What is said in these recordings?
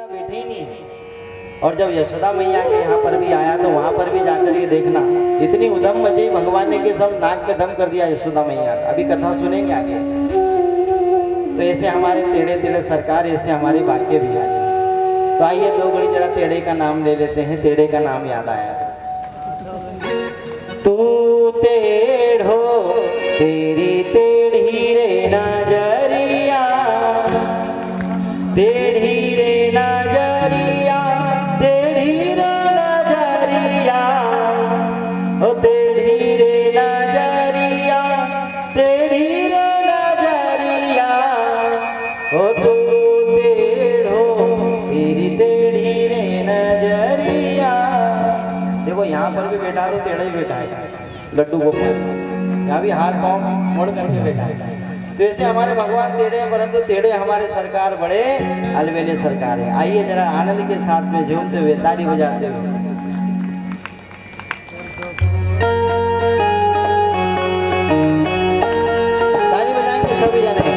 बैठे ही नहीं है। और जब यशोदा मैया के यहाँ पर भी आया तो वहां पर भी जाकर ये देखना, इतनी उधम मची भगवान ने कि सब नाक पे दम कर दिया यशोदा मैया का। अभी कथा सुनेंगे आगे। तो ऐसे हमारे टेढ़े टेढ़े सरकार, ऐसे हमारे वाक्य भी आए। तो आइए दो घड़ी जरा टेढ़े का नाम ले लेते हैं। टेढ़े का नाम याद आया। तू टेढ़ो तेरी टेढ़ी रे नजरिया, टेढ़ी रे नजरिया, टेढ़ी रे नजरिया, ओ टेढ़ी रे नजरिया, टेढ़ी रे नजरिया, ओ तू टेढ़ो तेरी टेढ़ी रे नजरिया। देखो यहाँ पर भी बैठा तो टेढ़ा ही बैठा है लड्डू गोपाल, यहाँ भी हाथ पाँव मोड़ करके बैठा है। तो ऐसे हमारे भगवान टेढ़े हैं, परंतु टेढ़े हमारे सरकार बड़े अलबेले सरकार है। आइए जरा आनंद के साथ में झूमते हुए ताली बजाते हुए ताली बजाएंगे सभी जने।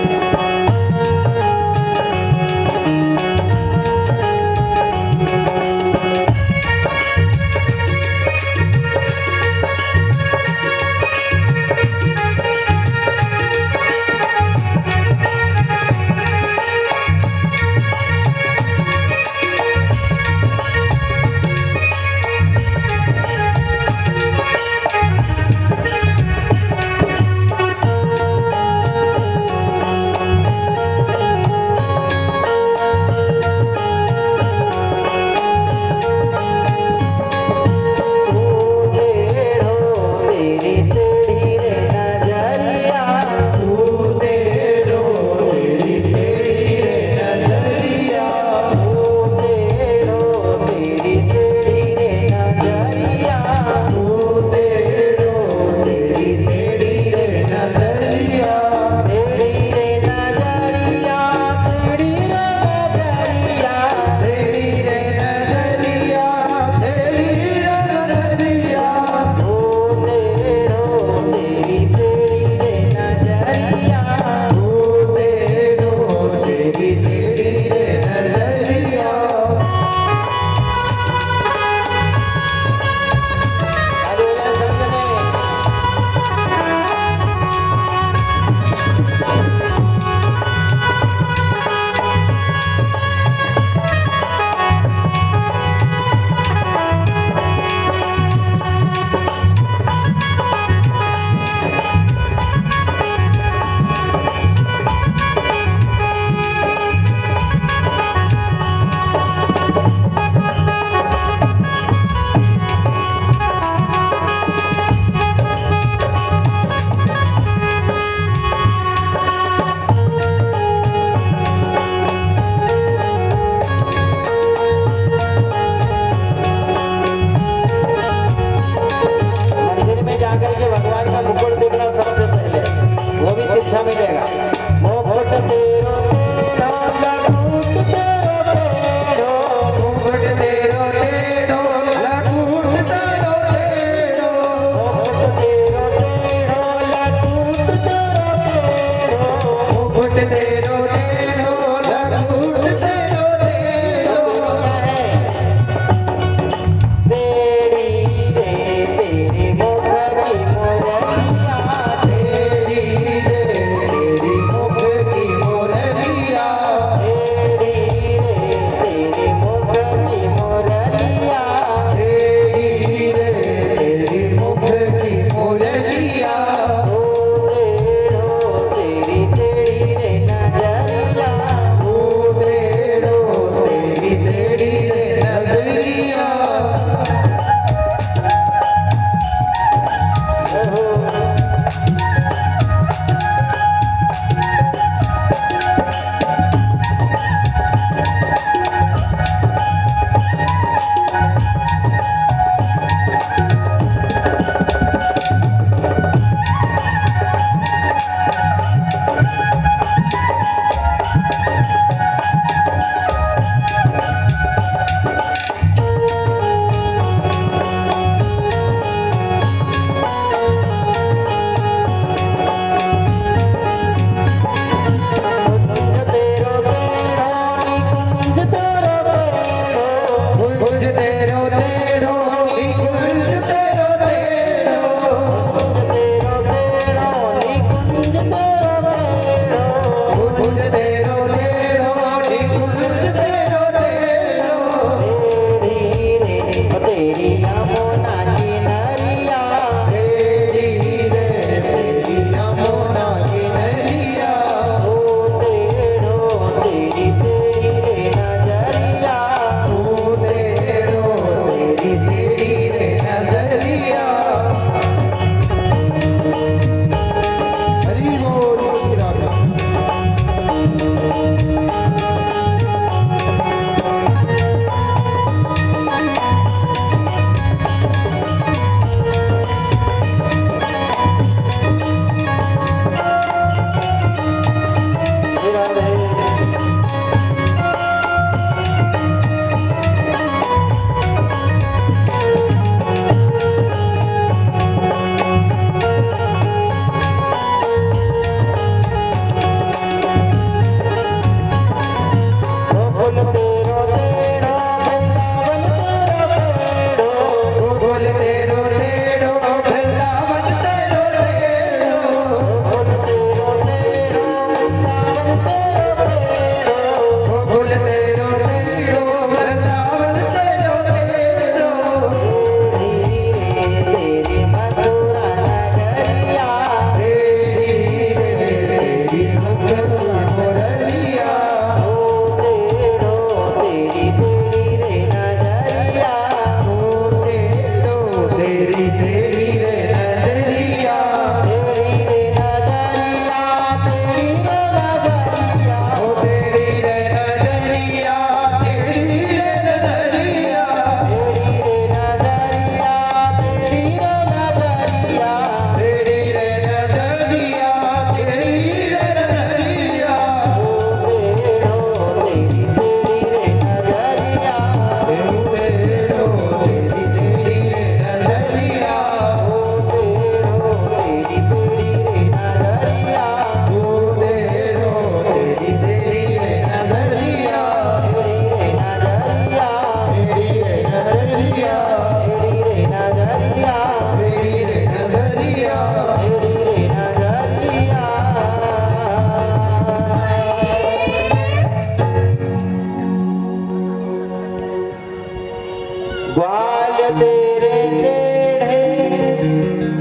तेरे टेढ़े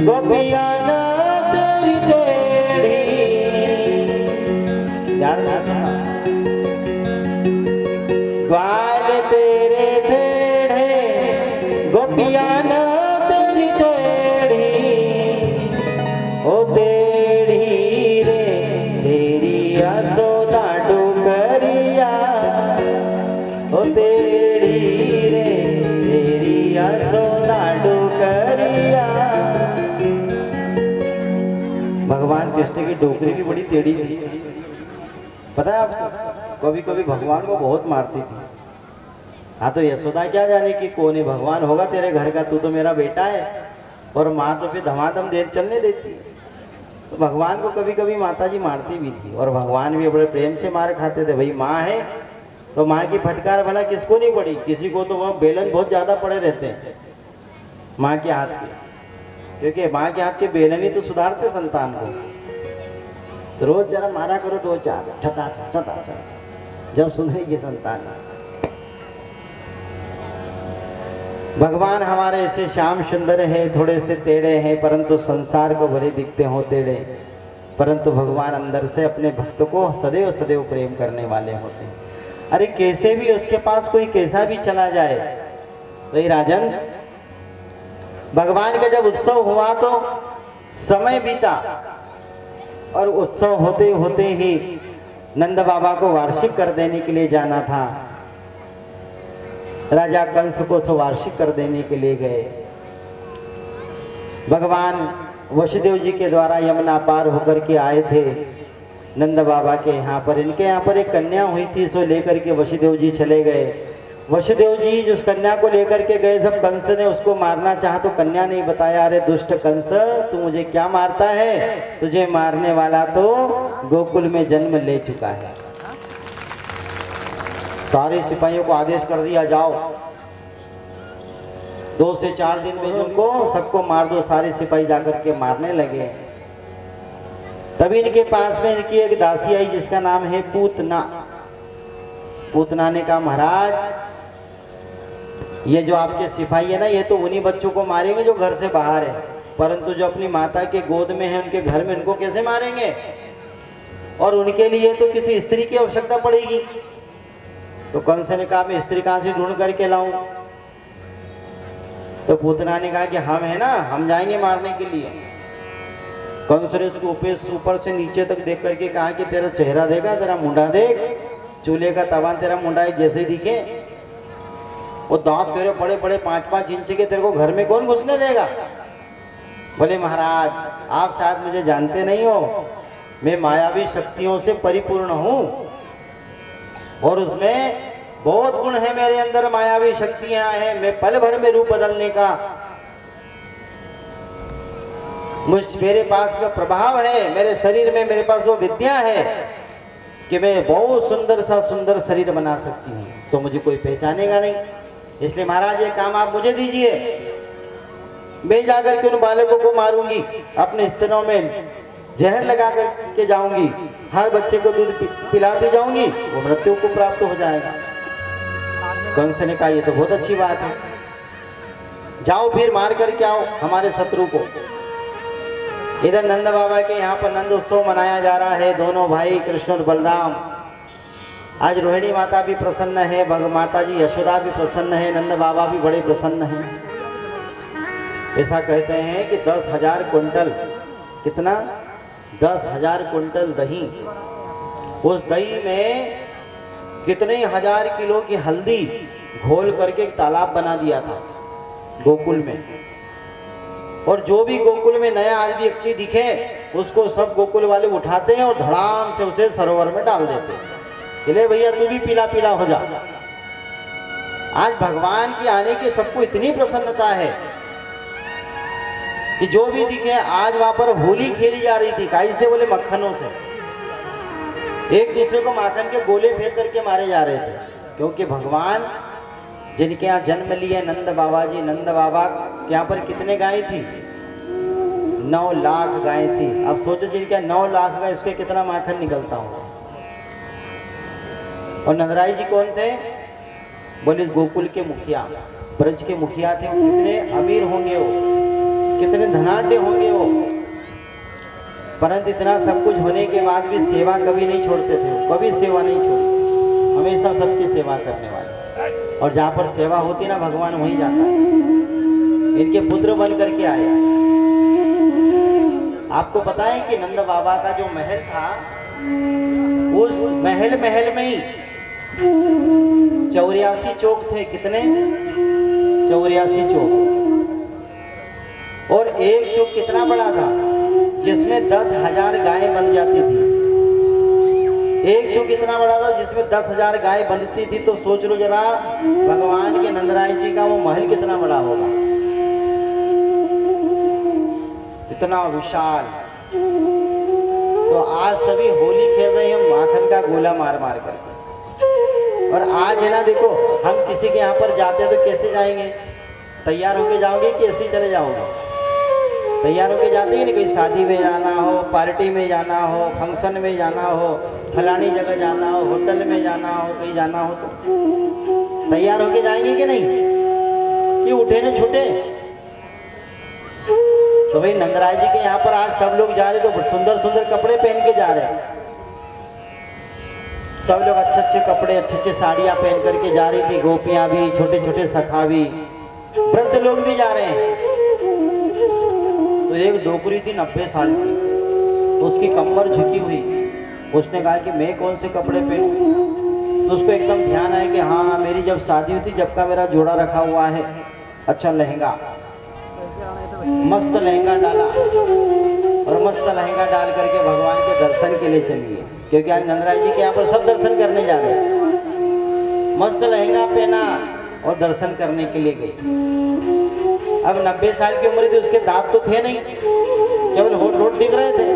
गोपियां ना तेरी टेढ़ी। ग्वाल तेरे टेढ़े गोपियां ना तेरी टेढ़ी। ओ टेढ़ी रे तेरी यशोदा डुकरिया। ओ टेढ़ी रे तेरी यशोदा डुकरिया। भगवान कृष्ण की डोकरी भी बड़ी टेढ़ी थी, पता है आपको? कभी कभी भगवान को बहुत मारती थी। हाँ तो यशोदा क्या जाने कि कौन है भगवान होगा तेरे घर का, तू तो मेरा बेटा है। और माँ तो फिर धमाधम देर चलने देती। तो भगवान को कभी कभी माता जी मारती भी थी और भगवान भी बड़े प्रेम से मार खाते थे। भाई माँ है तो माँ की फटकार भला किसको नहीं पड़ी? किसी को तो वहाँ बेलन बहुत ज़्यादा पड़े रहते हैं माँ के हाथ के, क्योंकि माँ के हाथ के बेलन ही तो सुधारते संतान को। तो रोज जरा मारा करो दो चार छटा छटा, जब सुधरेगी संतान। भगवान हमारे ऐसे श्याम सुंदर है, थोड़े से टेढ़े हैं, परंतु संसार को भले दिखते हो टेढ़े, परंतु भगवान अंदर से अपने भक्त को सदैव सदैव प्रेम करने वाले होते हैं। अरे कैसे भी उसके पास कोई कैसा भी चला जाए। भाई राजन, भगवान का जब उत्सव हुआ तो समय बीता और उत्सव होते होते ही नंद बाबा को वार्षिक कर देने के लिए जाना था। राजा कंस को वार्षिक कर देने के लिए गए। भगवान वसुदेव जी के द्वारा यमुना पार होकर के आए थे नंद बाबा के यहाँ पर। इनके यहाँ पर एक कन्या हुई थी, सो लेकर के वसुदेव जी चले गए। वसुदेव जी जिस कन्या को लेकर के गए, जब कंस ने उसको मारना चाहा तो कन्या ने बताया, अरे दुष्ट कंस, तू मुझे क्या मारता है? तुझे मारने वाला तो गोकुल में जन्म ले चुका है। सारे सिपाहियों को आदेश कर दिया, जाओ 2 से 4 दिन में उनको सबको मार दो। सारे सिपाही जाकर के मारने लगे। तभी इनके पास में इनकी एक दासी आई जिसका नाम है पूतना। पूतना ने कहा, महाराज ये जो आपके सिपाही है ना, ये तो उन्हीं बच्चों को मारेंगे जो घर से बाहर है, परंतु जो अपनी माता के गोद में है उनके घर में इनको कैसे मारेंगे? और उनके लिए तो किसी स्त्री की आवश्यकता पड़ेगी। तो कंस ने कहा, मैं स्त्री कहां से ढूंढ करके लाऊं? तो पूतना ने कहा कि हम है ना, हम जाएंगे मारने के लिए। कंस ने उसको ऊपर से नीचे तक देख करके कहा कि तेरा चेहरा देखा, तेरा मुंडा देख, चूल्हे का तवा तेरा मुंडा एक जैसे दिखे, वो दांत तेरे बड़े बड़े 5-5 इंच के, तेरे को घर में कौन घुसने देगा? बोले महाराज, आप शायद मुझे जानते नहीं हो, मैं मायावी शक्तियों से परिपूर्ण हूँ और उसमें बहुत गुण है मेरे अंदर, मायावी शक्तियां हैं। मैं पल भर में रूप बदलने का मेरे पास में प्रभाव है, मेरे शरीर में मेरे पास वो विद्या है कि मैं बहुत सुंदर सा सुंदर शरीर बना सकती हूँ, तो मुझे कोई पहचानेगा नहीं। इसलिए महाराज ये काम आप मुझे दीजिए, मैं जाकर के उन बालकों को मारूंगी, अपने स्तनों में जहर लगा करके जाऊंगी, हर बच्चे को दूध पिलाती जाऊंगी, वो मृत्यु को प्राप्त हो जाएगा। कंस ने कहा, ये तो बहुत अच्छी बात है, जाओ फिर मार करके आओ हमारे शत्रु को। इधर नंद बाबा के यहाँ पर नंद उत्सव मनाया जा रहा है। दोनों भाई कृष्ण और बलराम, आज रोहिणी माता भी प्रसन्न है, माता जी यशोदा भी प्रसन्न है, नंद बाबा भी बड़े प्रसन्न हैं। ऐसा कहते हैं कि 10,000 कुंटल, कितना? 10,000 कुंटल दही, उस दही में कितने हजार किलो की हल्दी घोल करके एक तालाब बना दिया था गोकुल में। और जो भी गोकुल में नया आदमी व्यक्ति दिखे उसको सब गोकुल वाले उठाते हैं और धड़ाम से उसे सरोवर में डाल देते हैं, ले भैया तू भी पीला पीला हो जा। आज भगवान की आने की सबको इतनी प्रसन्नता है कि जो भी दिखे, आज वहां पर होली खेली जा रही थी, काई से? बोले मक्खनों से, एक दूसरे को माखन के गोले फेंक करके मारे जा रहे थे, क्योंकि भगवान जिनके यहाँ जन्म लिए नंद बाबा जी, नंद बाबा के यहाँ पर कितने गाय थी? 9 लाख गाय थी। अब सोचो जिनके 9 लाख गाय, उसके कितना माखन निकलता होगा। और नंदराय जी कौन थे? बोले गोकुल के मुखिया, ब्रज के मुखिया थे, वो कितने अमीर होंगे, वो कितने धनाढ्य होंगे वो, परंतु इतना सब कुछ होने के बाद भी सेवा कभी नहीं छोड़ते थे, वो कभी सेवा नहीं छोड़ते, हमेशा सबकी सेवा करने वाले। और जहाँ पर सेवा होती ना भगवान वहीं जाता है। इनके पुत्र बन करके आए। आपको पता है कि नंद बाबा का जो महल था, उस महल में ही 84 चौक थे। कितने? 84 चौक। और एक चौक कितना बड़ा था, जिसमें 10,000 गायें बंध जाती थी। एक चौक इतना बड़ा था जिसमें 10,000 गाय बंधती थी। तो सोच लो जरा भगवान के नंदराय जी का वो महल कितना बड़ा होगा, इतना विशाल। तो आज सभी होली खेल रहे हैं माखन का गोला मार मार कर। और आज है ना, देखो हम किसी के यहाँ पर जाते तो कैसे जाएंगे? तैयार होके जाओगे कि ऐसे ही चले जाओगे? तैयार होके जाते ही नहीं। कहीं शादी में जाना हो, पार्टी में जाना हो, फंक्शन में जाना हो, फलानी जगह जाना हो, होटल में जाना हो, कहीं जाना हो तो तैयार होके जाएंगे कि नहीं? कि उठे न छूटे? तो भाई नंदराय जी के यहाँ पर आज सब लोग जा रहे, तो सुंदर सुंदर कपड़े पहन के जा रहे हैं। सब लोग अच्छे अच्छे कपड़े, अच्छे अच्छे साड़ियाँ पहन करके जा रही थी। गोपियाँ भी, छोटे छोटे सखा भी, वृद्ध लोग भी जा रहे हैं। तो एक डोकरी थी 90 साल की, तो उसकी कमर झुकी हुई। उसने कहा कि मैं कौन से कपड़े पहनूं? तो उसको एकदम ध्यान आया कि हाँ, मेरी जब शादी हुई थी, जब का मेरा जोड़ा रखा हुआ है, अच्छा लहंगा, मस्त लहंगा डाला। और मस्त लहंगा डाल करके भगवान के दर्शन के लिए चली है, क्योंकि आज नंदराय जी के यहाँ पर सब दर्शन करने जा रहे हैं। मस्त लहंगा पहना और दर्शन करने के लिए गई। अब 90 साल की उम्र थी, उसके दांत तो थे नहीं, केवल होठ होठ दिख रहे थे।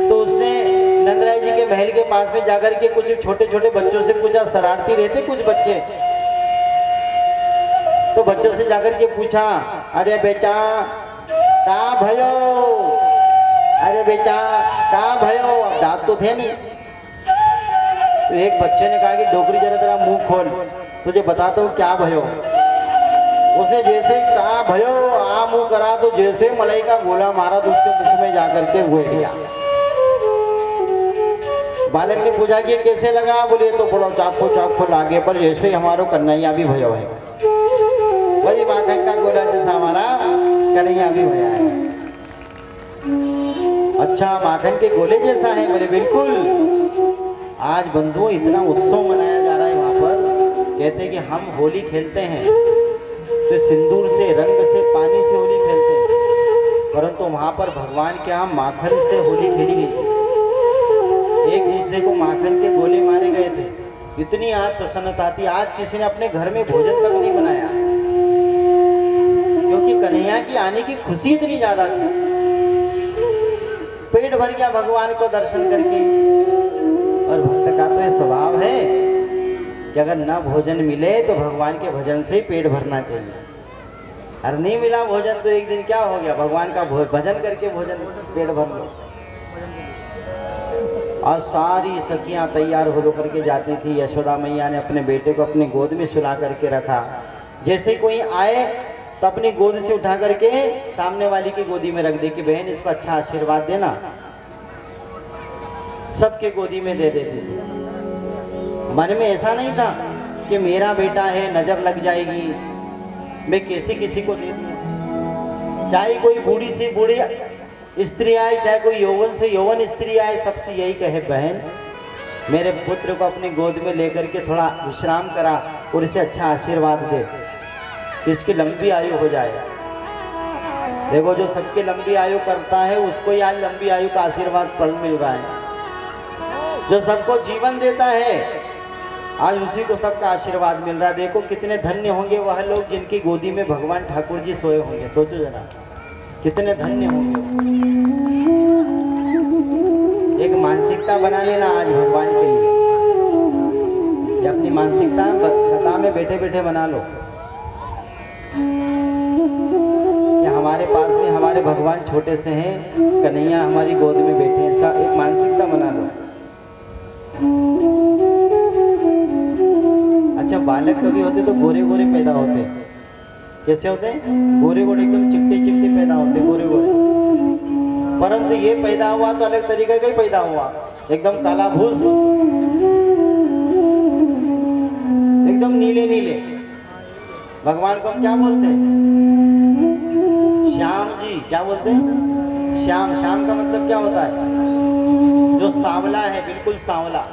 तो उसने नंदराय जी के महल के पास में जाकर के कुछ छोटे छोटे बच्चों से पूछा, शरारती रहते कुछ बच्चे। तो बच्चों से जाकर के पूछा, अरे बेटा कहाँ भयो, अरे बेटा कहाँ भयो? अब दांत तो थे नहीं। तो एक बच्चे ने कहा कि डोकरी जरा तेरा मुंह खोल, तुझे बताता हूँ क्या भयो। उसने जैसे कहा भयो, आ मुंह करा, तो जैसे मलाई का गोला मारा तो उसके मुख में जाकर के बैठ गया। बालक ने पूछा कि कैसे लगा? बोले तो बड़ो चाखो लागे, पर जैसे ही हमारो कन्हैया भी भयो है। वही माखन का गोला जैसा हमारा कन्हैया भी भया है। अच्छा, माखन के गोले जैसा है? बोले बिल्कुल। आज बंधुओं इतना उत्सव मनाया जा रहा है वहाँ पर। कहते हैं कि हम होली खेलते हैं तो सिंदूर से, रंग से, पानी से होली खेलते हैं, परंतु वहाँ पर भगवान के यहाँ माखन से होली खेली गई। एक दूसरे को माखन के गोले मारे गए थे। इतनी आज प्रसन्नता थी। आज किसी ने अपने घर में भोजन तक नहीं बनाया, क्योंकि कन्हैया की आने की खुशी इतनी ज्यादा थी। पेट भर गया भगवान को दर्शन करके। और भक्त का तो ये स्वभाव है कि अगर ना भोजन मिले तो भगवान के भजन से ही पेट भरना चाहिए। और नहीं मिला भोजन तो एक दिन क्या हो गया, भगवान का भजन करके भोजन पेट भर लो। और सारी सखियां तैयार हो करके जाती थी। यशोदा मैया ने अपने बेटे को अपनी गोद में सुला करके रखा। जैसे कोई आए तो अपनी गोद से उठा करके सामने वाली की गोदी में रख दे कि बहन इसको अच्छा आशीर्वाद देना। सबके गोदी में दे देते थे। मन में ऐसा नहीं था कि मेरा बेटा है, नजर लग जाएगी, मैं कैसे किसी को दे दूं। चाहे कोई बूढ़ी से बूढ़ी स्त्री आए, चाहे कोई यौवन से यौवन स्त्री आए, सबसे यही कहे बहन मेरे पुत्र को अपनी गोद में लेकर के थोड़ा विश्राम करा और इसे अच्छा आशीर्वाद दे कि इसकी लंबी आयु हो जाए। देखो, जो सबकी लंबी आयु करता है उसको ही आज लंबी आयु का आशीर्वाद फल मिल रहा है। जो सबको जीवन देता है आज उसी को सबका आशीर्वाद मिल रहा है। देखो कितने धन्य होंगे वह लोग जिनकी गोदी में भगवान ठाकुर जी सोए होंगे। सोचो जरा कितने धन्य होंगे। एक मानसिकता बना लेना आज भगवान के लिए। ये अपनी मानसिकता कथा में बैठे बैठे बना लो कि हमारे पास में हमारे भगवान छोटे से हैं, कन्हैया हमारी गोद में बैठे हैं। ऐसा एक मानसिकता बना लो। अच्छा, बालक कभी होते तो गोरे गोरे पैदा होते, कैसे होते हैं? गोरे गोरे एकदम चिट्टे चिट्टे पैदा होते, गोरे गोरे। परंतु ये पैदा हुआ तो अलग तरीके का ही पैदा हुआ, एकदम काला भूस, एकदम नीले नीले। भगवान को हम क्या बोलते हैं? श्याम जी। क्या बोलते हैं? श्याम। श्याम का मतलब क्या होता है? जो सांवला है, बिल्कुल सांवला।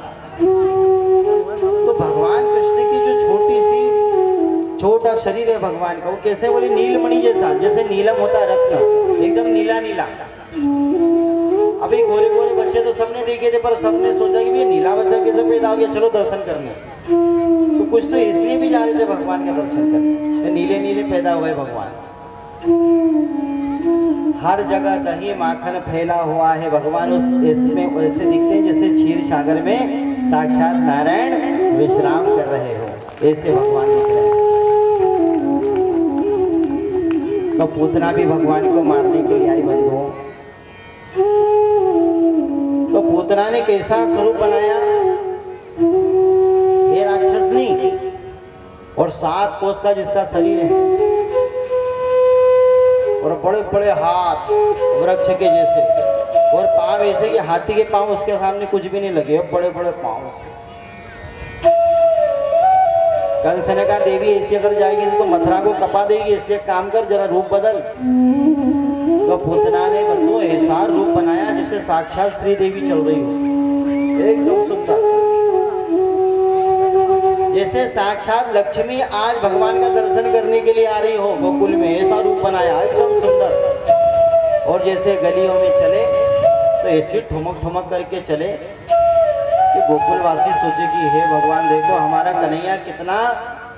तो भगवान कृष्ण की जो छोटी सी छोटा शरीर है भगवान का, वो कैसे बोले? नीलमणि जैसा, जैसे नीलम होता है रत्न, एकदम नीला नीला। अभी गोरे गोरे बच्चे तो सबने देखे थे, पर सबने सोचा कि ये नीला बच्चा कैसे पैदा हो गया, चलो दर्शन करने। तो कुछ तो इसलिए भी जा रहे थे भगवान का दर्शन करने, नीले नीले पैदा हुए भगवान। हर जगह दही माखन फैला हुआ है भगवान, उस इसमें वैसे दिखते हैं जैसे क्षीर सागर में साक्षात नारायण विश्राम कर रहे हो, ऐसे भगवान दिख रहे हैं। तो पूतना भी भगवान को मारने के लिए आई बंधुओं। तो पूतना ने कैसा स्वरूप बनाया? ये राक्षसनी और 7 कोस का जिसका शरीर है, और बड़े बड़े हाथ वृक्ष के जैसे, और पांव ऐसे कि हाथी के पांव उसके सामने कुछ भी नहीं लगे, बड़े बड़े पांव उसके। कंस ने कहा देवी ऐसी अगर जाएगी तो मथुरा को कपा देगी, इसलिए काम कर जरा रूप बदल। तो पूतना ने बंधु ऐसा रूप बनाया जिससे साक्षात श्री देवी चल रही हो, एकदम सुंदर, जैसे साक्षात लक्ष्मी आज भगवान का दर्शन करने के लिए आ रही हो गोकुल में, ऐसा रूप बनाया एकदम सुंदर। और जैसे गलियों में चले तो ऐसी ठुमक ठुमक करके चले कि गोकुलवासी सोचे कि हे भगवान देखो हमारा कन्हैया कितना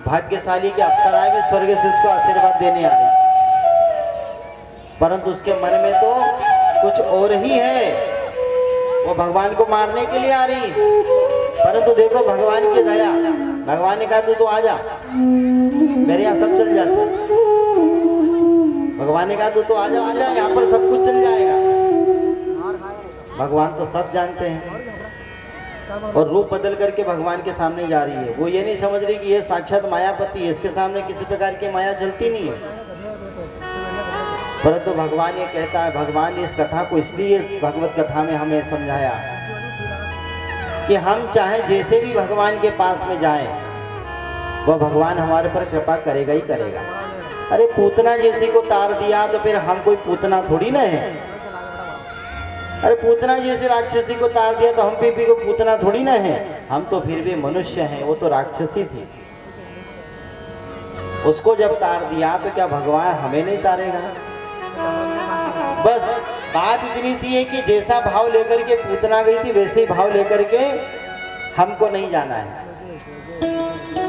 भाग्यशाली के अप्सराएं भी स्वर्ग से उसको आशीर्वाद देने आ रही, परंतु उसके मन में तो कुछ और ही है, वो भगवान को मारने के लिए आ रही। परंतु देखो भगवान की दया, भगवान ने कहा तू तो आ जा, मेरे यहाँ सब चल जाते। भगवान ने कहा तू तो आ जा, यहाँ पर सब कुछ चल जाएगा। भगवान तो सब जानते हैं, और रूप बदल करके भगवान के सामने जा रही है। वो ये नहीं समझ रही कि ये साक्षात मायापति है, इसके सामने किसी प्रकार की माया चलती नहीं है। परंतु भगवान ये कहता है, भगवान ने इस कथा को इसलिए भगवत कथा में हमें समझाया कि हम चाहे जैसे भी भगवान के पास में जाएं, वह भगवान हमारे पर कृपा करेगा ही करेगा। अरे पूतना जैसी को तार दिया तो फिर हम कोई पूतना थोड़ी ना है। अरे पूतना जैसे राक्षसी को तार दिया तो हम भी को पूतना थोड़ी ना है, हम तो फिर भी मनुष्य हैं, वो तो राक्षसी थी। उसको जब तार दिया तो क्या भगवान हमें नहीं तारेगा? बस बात इतनी सी है कि जैसा भाव लेकर के पूतना गई थी वैसे ही भाव लेकर के हमको नहीं जाना है।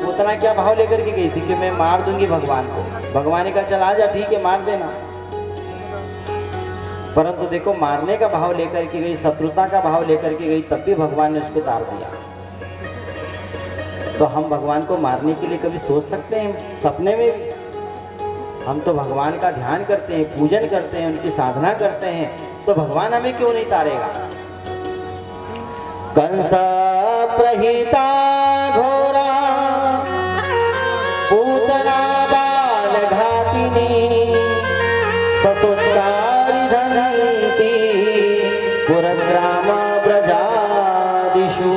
पूतना क्या भाव लेकर के गई थी कि मैं मार दूंगी भगवान को। भगवान ने कहा चल आ जा, ठीक है मार देना। परंतु देखो मारने का भाव लेकर के गई, शत्रुता का भाव लेकर के गई, तब भी भगवान ने उसको तार दिया। तो हम भगवान को मारने के लिए कभी सोच सकते हैं? सपने में भी हम तो भगवान का ध्यान करते हैं, पूजन करते हैं, उनकी साधना करते हैं, तो भगवान हमें क्यों नहीं तारेगा? कंस प्रहिता घोरा पूतना बाल घातिनी सतोचकारी धनंती पुरग्राम ब्रजादिषु।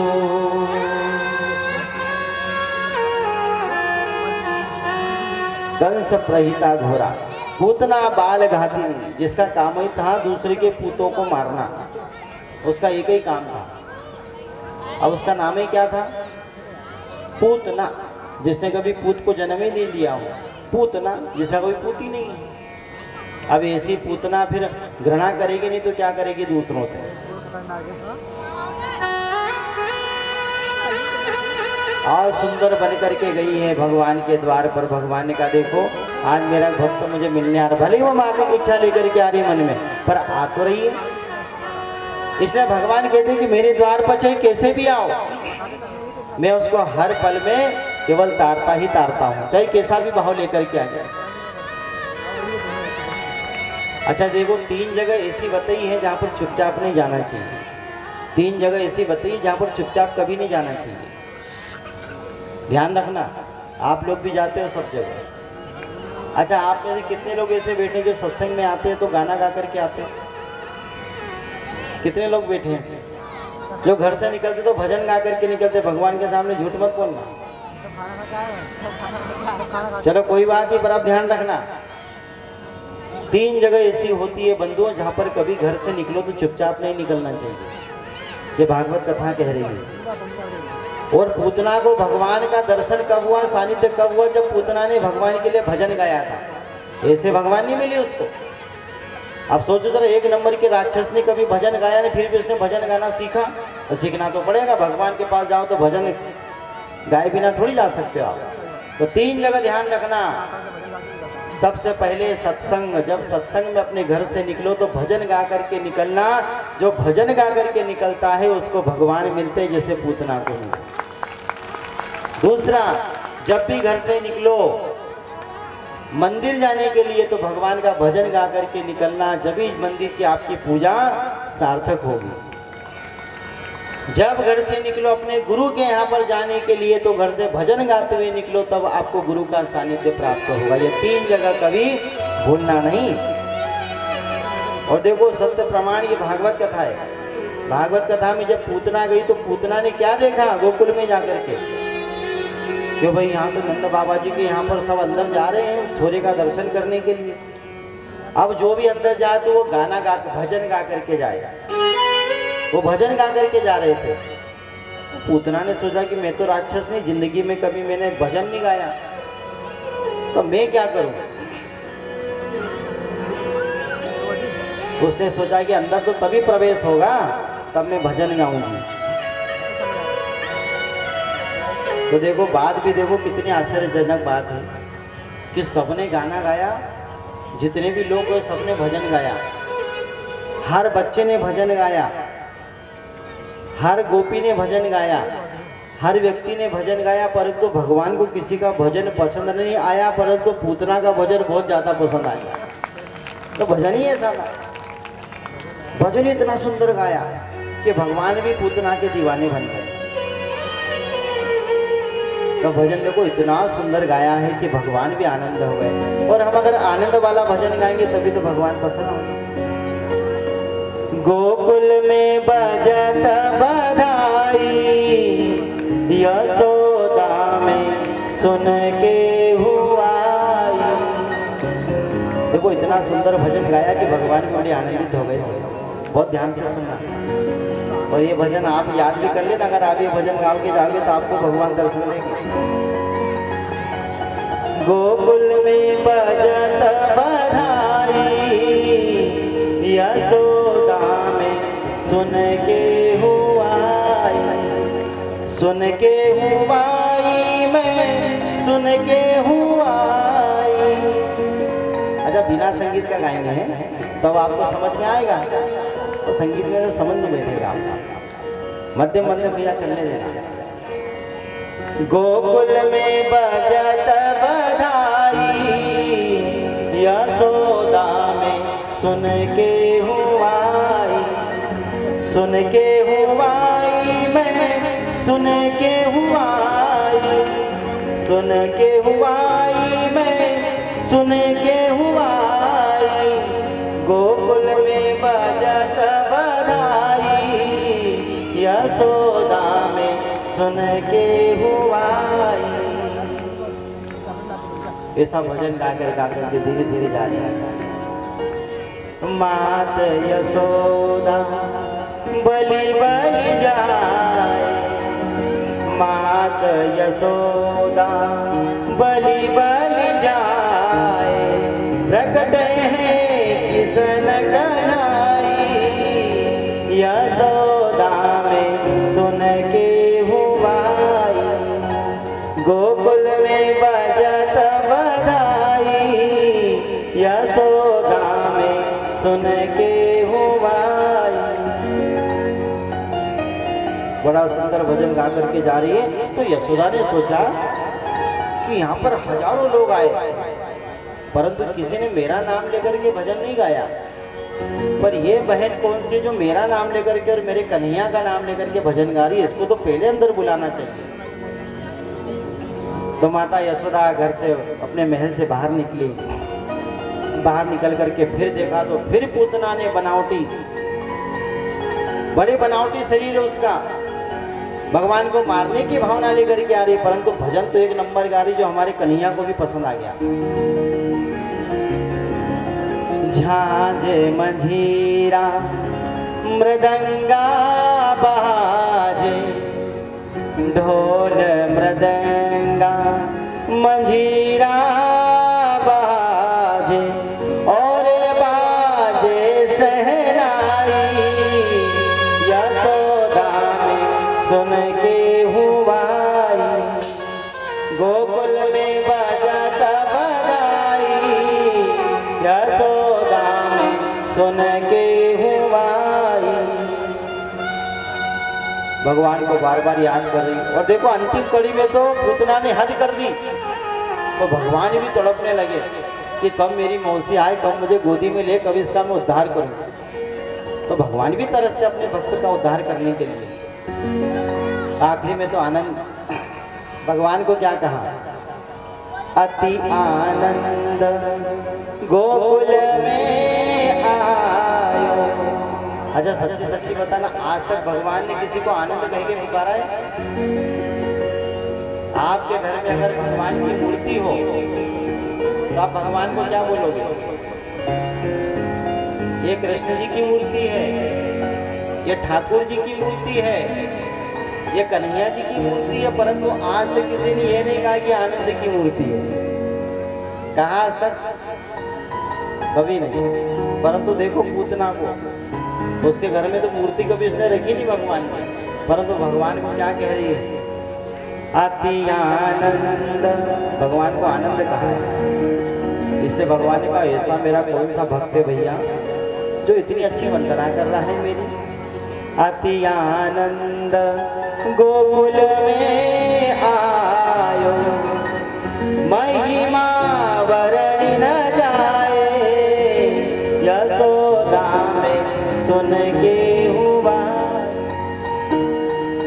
कंस प्रहिता घोरा, पूतना बाल घातिनी, जिसका काम ही था दूसरे के पूतों को मारना, उसका एक ही काम था। अब उसका नाम ही क्या था? पूतना, जिसने कभी पूत को जन्म ही नहीं दिया हो, पूतना, जिसका कोई पूत ही नहीं है। अब ऐसी पूतना फिर घृणा करेगी नहीं तो क्या करेगी दूसरों से? और सुंदर बन करके गई है भगवान के द्वार पर। भगवान ने कहा देखो आज मेरा भक्त मुझे मिलने आ रहा, भले ही वो मारने की इच्छा लेकर के आ रही मन में, पर आ तो रही है। इसलिए भगवान कहते हैं कि मेरे द्वार पर चाहे कैसे भी आओ, मैं उसको हर पल में केवल तारता ही तारता हूँ, चाहे कैसा भी भाव लेकर के आ जाए। अच्छा देखो 3 जगह ऐसी बताई है जहाँ पर चुपचाप नहीं जाना चाहिए। 3 जगह ऐसी बताई जहाँ पर चुपचाप कभी नहीं जाना चाहिए। ध्यान रखना, आप लोग भी जाते हो सब जगह। अच्छा, आप में से कितने लोग ऐसे बैठे जो सत्संग में आते हैं तो गाना गा करके आते हैं? कितने लोग बैठे हैं ऐसे जो घर से निकलते तो भजन गा करके निकलते? भगवान के सामने झूठ मत बोलना। चलो कोई बात नहीं, पर आप ध्यान रखना, 3 जगह ऐसी होती है बंधुओं जहाँ पर कभी घर से निकलो तो चुपचाप नहीं निकलना चाहिए। ये भागवत कथा कह रही है। और पूतना को भगवान का दर्शन कब हुआ, सानिध्य कब हुआ? जब पूतना ने भगवान के लिए भजन गाया था। ऐसे भगवान नहीं मिले उसको। अब सोचो जरा, 1 नंबर के राक्षस ने कभी भजन गाया नहीं, फिर भी उसने भजन गाना सीखा। तो सीखना तो पड़ेगा, भगवान के पास जाओ तो भजन गाए बिना थोड़ी जा सकते हो आप। तो 3 जगह ध्यान रखना। सबसे पहले सत्संग, जब सत्संग में अपने घर से निकलो तो भजन गा करके निकलना। जो भजन गा करके निकलता है उसको भगवान मिलते हैं, जैसे पूतना को मिले। दूसरा, जब भी घर से निकलो मंदिर जाने के लिए तो भगवान का भजन गा करके निकलना, जब ही मंदिर की आपकी पूजा सार्थक होगी। जब घर से निकलो अपने गुरु के यहाँ पर जाने के लिए तो घर से भजन गाते हुए निकलो, तब आपको गुरु का सानिध्य प्राप्त होगा। ये 3 जगह कभी भूलना नहीं। और देखो सत्य प्रमाण, ये भागवत कथा है। भागवत कथा में जब पूतना गई तो पूतना ने क्या देखा गोकुल में जाकर के? क्यों भाई, यहाँ तो नंद बाबा जी के यहाँ पर सब अंदर जा रहे हैं सूर्य का दर्शन करने के लिए। अब जो भी अंदर जाए तो वो गाना गा, भजन गा करके जाए। वो भजन गा करके जा रहे थे। पूतना ने सोचा कि मैं तो राक्षस नहीं, जिंदगी में कभी मैंने भजन नहीं गाया, तो मैं क्या करूं? उसने सोचा कि अंदर तो तभी प्रवेश होगा तब मैं भजन गाऊंगी। तो देखो बात भी देखो कितनी आश्चर्यजनक बात है कि सबने गाना गाया, जितने भी लोग हुए सबने भजन गाया। हर बच्चे ने भजन गाया, हर गोपी ने भजन गाया, हर व्यक्ति ने भजन गाया, परंतु भगवान को किसी का भजन पसंद नहीं आया, परंतु पूतना का भजन बहुत ज्यादा पसंद आया। तो भजन ही ऐसा था, भजन इतना सुंदर गाया कि भगवान भी पूतना के दीवाने बन गए। तो भजन देखो इतना सुंदर गाया है कि भगवान भी आनंद हो गए। और हम अगर आनंद वाला भजन गाएंगे तभी तो भगवान पसंद होंगे। गोकुल में बजत बधाई, यशोदा में सुन के हुआ। देखो इतना सुंदर भजन गाया कि भगवान बड़े आनंदित हो गए। बहुत ध्यान से सुनना, और ये भजन आप याद भी कर लेना। अगर आप ये भजन गाओ के जाओगे तो आपको भगवान दर्शन देंगे। गोकुल में बजत बधाई, यशोदा में सुन के हुआई, सुन के हुआई, मैं सुन के हुआई। अच्छा, बिना संगीत का गाएंगे हैं तब आपको समझ में आएगा, तो संगीत में तो समझ नहीं बैठेगा आपका। मध्यम मध्यम भैया चलने देना। गोकुल में बजत बधाई, यशोदा में सुन के हुआई, सुन के हुआई, मैं सुन के हुआई, सुन के हुआई, मैं सुन के हुआई। गोकुल में बजत बधाई, यशोदा में सुन के हुआई। ऐसा भजन गाकर के धीरे धीरे जा रहे हैं। मात यशोदा बलि बलि जाए, मात यशोदा बलि बलि जाए, प्रकट है किसन कन्हई, यशोदा में सुन के हुआई। गोकुल में बजत बधाई, यशोदा में सुन के हुआई। बड़ा सुंदर भजन गा करके जा रही है। तो यशोदा ने सोचा कि यहाँ पर हजारों लोग आए, परंतु किसी ने मेरा नाम लेकर के भजन नहीं गाया। पर ये बहन कौन सी जो मेरा नाम लेकर के और मेरे कन्हैया का नाम लेकर के भजन गा रही है, इसको तो पहले अंदर बुलाना चाहिए। तो माता यशोदा घर से अपने महल से बाहर निकली। बाहर निकल करके फिर देखा तो फिर पूतना ने बनावटी, बड़े बनावटी शरीर है उसका, भगवान को मारने की भावना लेकर के आ रही, परंतु भजन तो एक नंबर गा रही जो हमारे कन्हैया को भी पसंद आ गया। झांझे मंझीरा मृदंगा बाजे, ढोल मृदंगा मंझीरा बाजे, और बाजे सहनाई, यशोदा में सुन के हुआ गोकुल में बजाता बजाई, यशोदा में सुन के हुआ। भगवान को बार बार याद कर रही। और देखो अंतिम कड़ी में तो पूतना ने हद कर दी, तो भगवान भी तड़पने लगे कि कब मेरी मौसी आए, कब मुझे गोदी में ले, कब इसका मैं उद्धार करूं। तो भगवान भी तरसते अपने भक्त का उद्धार करने के लिए। आखिरी में तो आनंद, भगवान को क्या कहा, अति आनंद गोकुल में आयो। अच्छा सच्ची सच्ची बताना, आज तक भगवान ने किसी को आनंद कह के पुकारा है? आपके घर में अगर भगवान की मूर्ति हो तो आप भगवान को क्या बोलोगे? ये कृष्ण जी की मूर्ति है, ये ठाकुर जी की मूर्ति है, ये कन्हैया जी की मूर्ति है, परंतु आज तक किसी ने ये नहीं कहा कि आनंद की मूर्ति है। कहा आज तक? कभी नहीं। परंतु देखो पूतना को, उसके घर में तो मूर्ति कभी उसने रखी नहीं भगवान की, परंतु भगवान को क्या कह रही है, अति आनंद। भगवान को आनंद कहा है, इसलिए भगवान ने कहा ऐसा मेरा कौन सा भक्त है भैया जो इतनी अच्छी वंदना कर रहा है मेरी। अति आनंद गोकुल में आयो, महिमा वर्णि न जाए, यशोदा में सुन के हुआ।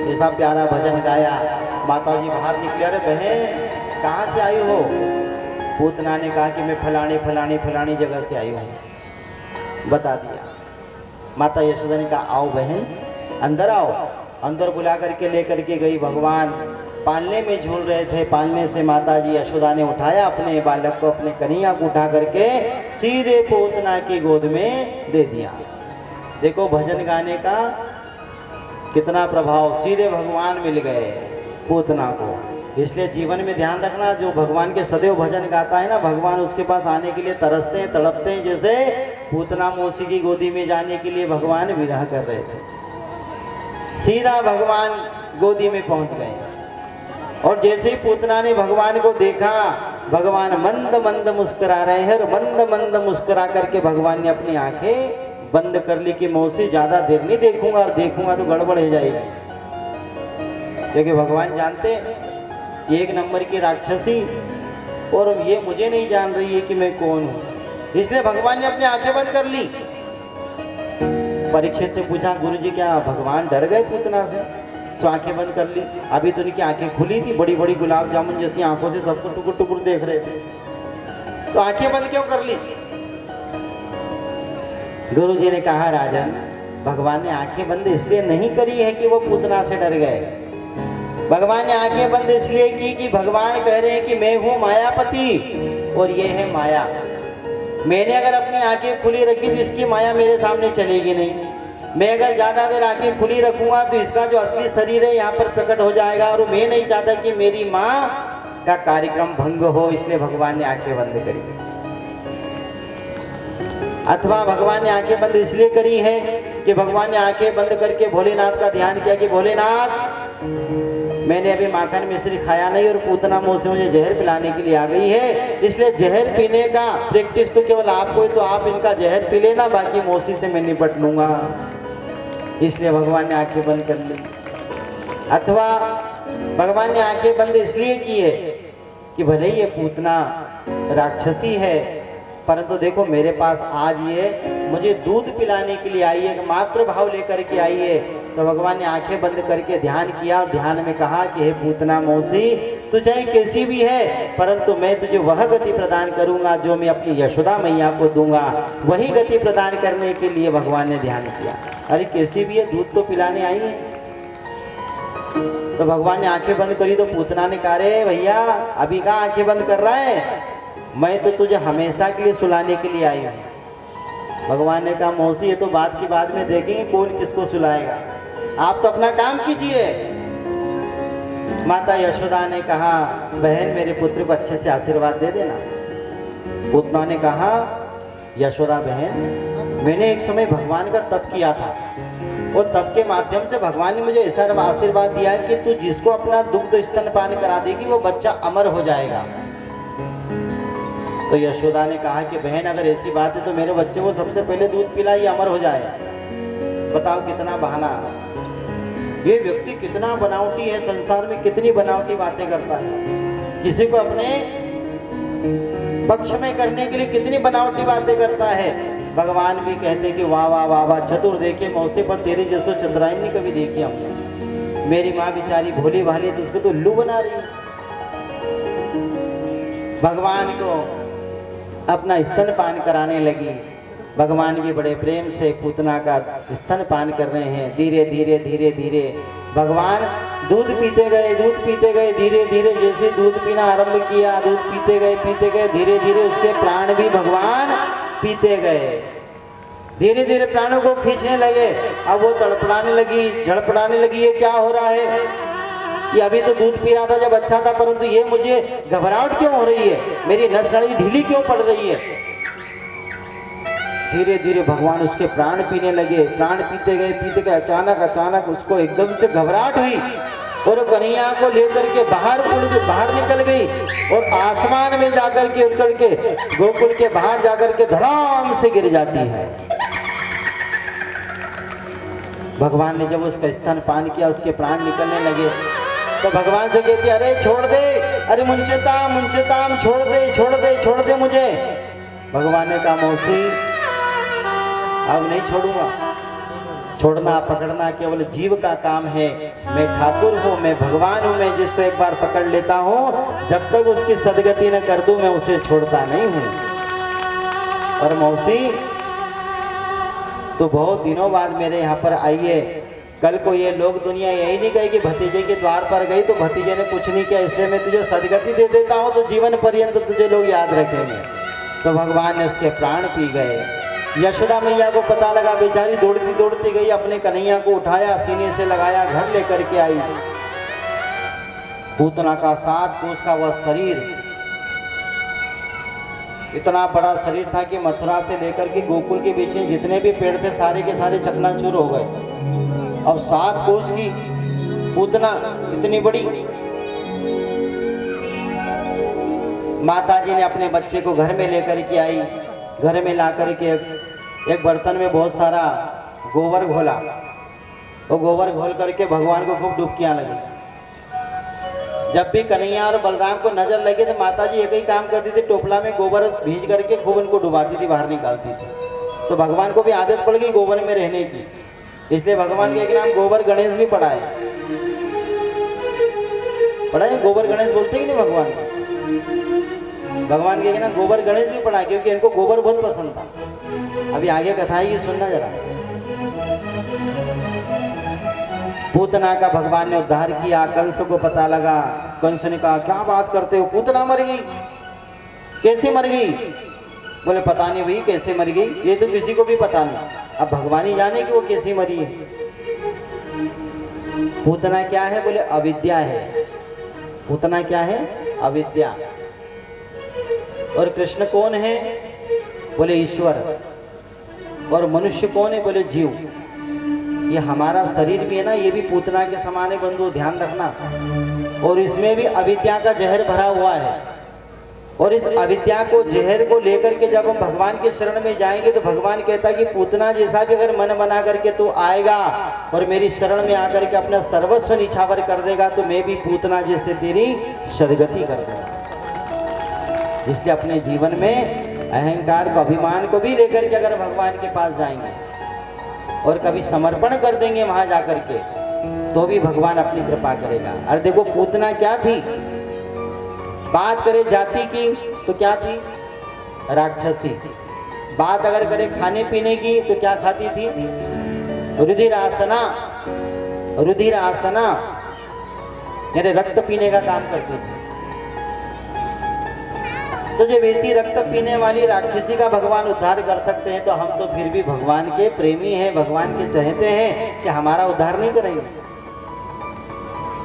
ऐसा प्यारा भजन गाया। माता जी बाहर निकले, अरे बहन कहाँ से आई हो? पूतना ने कहा कि मैं फलाने फलाने फलानी जगह से आई हूँ। बता दिया। माता यशोदा ने कहा आओ बहन अंदर आओ। अंदर बुला करके लेकर के गई। भगवान पालने में झूल रहे थे, पालने से माता जी यशोदा ने उठाया अपने बालक को, अपने कन्हैया को उठा करके सीधे पूतना की गोद में दे दिया। देखो भजन गाने का कितना प्रभाव, सीधे भगवान मिल गए पूतना को। इसलिए जीवन में ध्यान रखना, जो भगवान के सदैव भजन गाता है ना, भगवान उसके पास आने के लिए तरसते हैं, तड़पते हैं। जैसे पूतना मौसी की गोदी में जाने के लिए भगवान विरह कर रहे थे, सीधा भगवान गोदी में पहुंच गए। और जैसे ही पूतना ने भगवान को देखा, भगवान मंद मंद मुस्कुरा रहे हैं, और मंद मंद मुस्कुरा करके भगवान ने अपनी आंखें बंद कर ली कि मौसी ज्यादा देर नहीं देखूंगा, और देखूंगा तो गड़बड़ हो जाएगी। क्योंकि भगवान जानते एक नंबर की राक्षसी, और ये मुझे नहीं जान रही है कि मैं कौन हूं, इसलिए भगवान ने अपनी आंखें बंद कर ली। परीक्षित ने पूछा गुरुजी क्या भगवान डर गए पूतना से? तो आंखें बंद कर ली। अभी तो उनकी आंखें खुली थी, बड़ी बड़ी गुलाब जामुन जैसी आंखों से सबको टुकुर टुकुर देख रहे थे, तो आंखें बंद क्यों कर ली? गुरुजी ने कहा राजन, भगवान ने आंखें बंद इसलिए नहीं करी है कि वो पूतना से डर गए। भगवान ने आंखें बंद इसलिए की कि भगवान कह रहे हैं कि मैं हूं मायापति और ये है माया। मैंने अगर अपनी आंखें खुली रखी तो इसकी माया मेरे सामने चलेगी नहीं। मैं अगर ज्यादा देर आंखें खुली रखूंगा तो इसका जो असली शरीर है यहाँ पर प्रकट हो जाएगा, और मैं नहीं चाहता कि मेरी माँ का कार्यक्रम भंग हो, इसलिए भगवान ने आंखें बंद करी। अथवा भगवान ने आंखें बंद इसलिए करी है कि भगवान ने आंखें बंद करके भोलेनाथ का ध्यान किया कि भोलेनाथ मैंने अभी माखन मिश्री खाया नहीं, और पूतना मौसी मुझे जहर पिलाने के लिए आ गई है, इसलिए जहर पीने का प्रैक्टिस तो केवल आपको है, तो आप इनका जहर पी लेना, बाकी मौसी से मैं निपट लूंगा। इसलिए भगवान ने आंखें बंद कर ली। अथवा भगवान ने आंखें बंद इसलिए की है कि भले ही ये पूतना राक्षसी है, परंतु देखो मेरे पास आज ये मुझे दूध पिलाने के लिए आई है, मातृ भाव लेकर के आई है। तो भगवान ने आंखें बंद करके ध्यान किया, और ध्यान में कहा कि हे पूतना मौसी तू चाहे कैसी भी है, परंतु मैं तुझे वह गति प्रदान करूंगा जो मैं अपनी यशोदा मैया को दूंगा। वही गति प्रदान करने के लिए भगवान ने ध्यान किया। अरे कैसी भी है, दूध तो पिलाने आई है। तो भगवान ने आंखें बंद करी तो पूतना ने कहा, रे भैया अभी कहाँ आंखें बंद कर रहा है, मैं तो तुझे हमेशा के लिए सुलाने के लिए आई हूँ। भगवान ने कहा, मौसी ये तो बात की बाद में देखेंगे कौन किसको सुलाएगा, आप तो अपना काम कीजिए। माता यशोदा ने कहा, बहन मेरे पुत्र को अच्छे से आशीर्वाद दे देना। पूतना ने कहा, यशोदा बहन मैंने एक समय भगवान का तप किया था और तप के माध्यम से भगवान ने मुझे ऐसा आशीर्वाद दिया है कि तू जिसको अपना दुग्ध स्तनपान करा देगी वो बच्चा अमर हो जाएगा। तो यशोदा ने कहा कि बहन अगर ऐसी बात है तो मेरे बच्चे को सबसे पहले दूध पिलाइए, अमर हो जाए। बताओ कितना बहाना, ये व्यक्ति कितना बनावटी है, संसार में कितनी बनावटी बातें करता है, किसी को अपने पक्ष में करने के लिए कितनी बनावटी बातें करता है। भगवान भी कहते कि वाह वाह वाह वाह, चतुर देखे मौसे पर तेरे जैसो चतुराई नहीं कभी देखी हमने। मेरी माँ बेचारी भोली भाली तो उसको तो उल्लू बना रही है। भगवान को अपना स्तनपान कराने लगी। भगवान भी बड़े प्रेम से पूतना का स्तनपान कर रहे हैं। धीरे धीरे धीरे धीरे भगवान दूध पीते गए, दूध पीते गए। धीरे धीरे जैसे दूध पीना आरंभ किया, दूध पीते गए, धीरे धीरे उसके प्राण भी भगवान पीते गए। धीरे धीरे प्राणों को खींचने लगे। अब वो तड़पड़ाने लगी, झड़पड़ाने लगी, ये क्या हो रहा है, ये अभी तो दूध पी रहा था जब अच्छा था, परंतु ये मुझे घबराहट क्यों हो रही है, मेरी नस नाड़ी ढीली क्यों पड़ रही है। धीरे धीरे भगवान उसके प्राण पीने लगे। प्राण पीते गए। अचानक उसको एकदम से घबराहट हुई और कन्हैया को लेकर के बाहर निकल गई और आसमान में जाकर के उड़ के गोकुल के बाहर जाकर के धड़ाम से गिर जाती है। भगवान ने जब उसका स्तनपान किया, उसके प्राण निकलने लगे तो भगवान से कहती, अरे छोड़ दे, अरे मुंचताम छोड़ दे मुझे। भगवान ने कहा, मौसी अब नहीं छोड़ूंगा, छोड़ना पकड़ना केवल जीव का काम है। मैं ठाकुर हूँ, मैं भगवान हूँ, मैं जिसको एक बार पकड़ लेता हूँ जब तक उसकी सदगति न कर दूं मैं उसे छोड़ता नहीं हूँ। और मौसी तो बहुत दिनों बाद मेरे यहाँ पर आई है। कल को ये लोग दुनिया यही नहीं कही कि भतीजे के द्वार पर गई तो भतीजे ने कुछ नहीं किया, इसलिए मैं तुझे सदगति दे देता हूँ तो जीवन पर्यंत तुझे लोग याद रखेंगे। तो भगवान ने उसके प्राण पी गए। यशोदा मैया को पता लगा, बेचारी दौड़ती दौड़ती गई, अपने कन्हैया को उठाया, सीने से लगाया, घर लेकर के आई। पूतना का 7 कोस का वह शरीर, इतना बड़ा शरीर था कि मथुरा से लेकर के गोकुल के पीछे जितने भी पेड़ थे सारे के सारे चकनाचूर हो गए। अब 7 कोस की पूतना इतनी बड़ी। माता जी ने अपने बच्चे को घर में लेकर के आई। घर में ला कर के एक बर्तन में बहुत सारा गोबर घोला। वो गोबर घोल करके भगवान को खूब डुबकियां लगी। जब भी कन्हैया और बलराम को नजर लगे तो माता जी एक ही काम करती थी, टोपला में गोबर भीज करके खूब उनको डुबाती थी, बाहर निकालती थी। तो भगवान को भी आदत पड़ गई गोबर में रहने की, इसलिए भगवान के एक नाम गोबर गणेश भी पड़ा है। गोबर गणेश बोलते कि नहीं भगवान के ना गोबर गणेश भी पड़ा, क्योंकि इनको गोबर बहुत पसंद था। अभी आगे कथा है ये सुनना जरा। पूतना का भगवान ने उद्धार किया। कंस को पता लगा। कंस ने कहा, क्या बात करते हो, पूतना मर गई, कैसे मर गई? बोले पता नहीं भाई कैसे मर गई, ये तो किसी को भी पता नहीं, अब भगवान ही जाने कि वो कैसी मरी है। पूतना क्या है? बोले अविद्या है। पूतना क्या है? अविद्या। और कृष्ण कौन है? बोले ईश्वर। और मनुष्य कौन है? बोले जीव। ये हमारा शरीर भी है ना, ये भी पूतना के समान है बंधु, ध्यान रखना। और इसमें भी अविद्या का जहर भरा हुआ है। और इस अविद्या को, जहर को लेकर के जब हम भगवान के शरण में जाएंगे तो भगवान कहता है कि पूतना जैसा भी अगर मन बना करके तू आएगा और मेरी शरण में आकर के अपना सर्वस्व निछावर कर देगा तो मैं भी पूतना जैसे तेरी सदगति कर दूंगा। इसलिए अपने जीवन में अहंकार को, अभिमान को भी लेकर के अगर भगवान के पास जाएंगे और कभी समर्पण कर देंगे वहां जाकर के, तो भी भगवान अपनी कृपा करेगा। और देखो पूतना क्या थी? बात करें जाति की तो क्या थी? राक्षसी। बात अगर करें खाने पीने की तो क्या खाती थी? रुधिरासना। रुधिरासना यानी रक्त पीने का काम करती थी। तो जब ऐसी रक्त पीने वाली राक्षसी का भगवान उद्धार कर सकते हैं तो हम तो फिर भी भगवान के प्रेमी हैं, भगवान के चाहते हैं कि हमारा उद्धार नहीं करेंगे।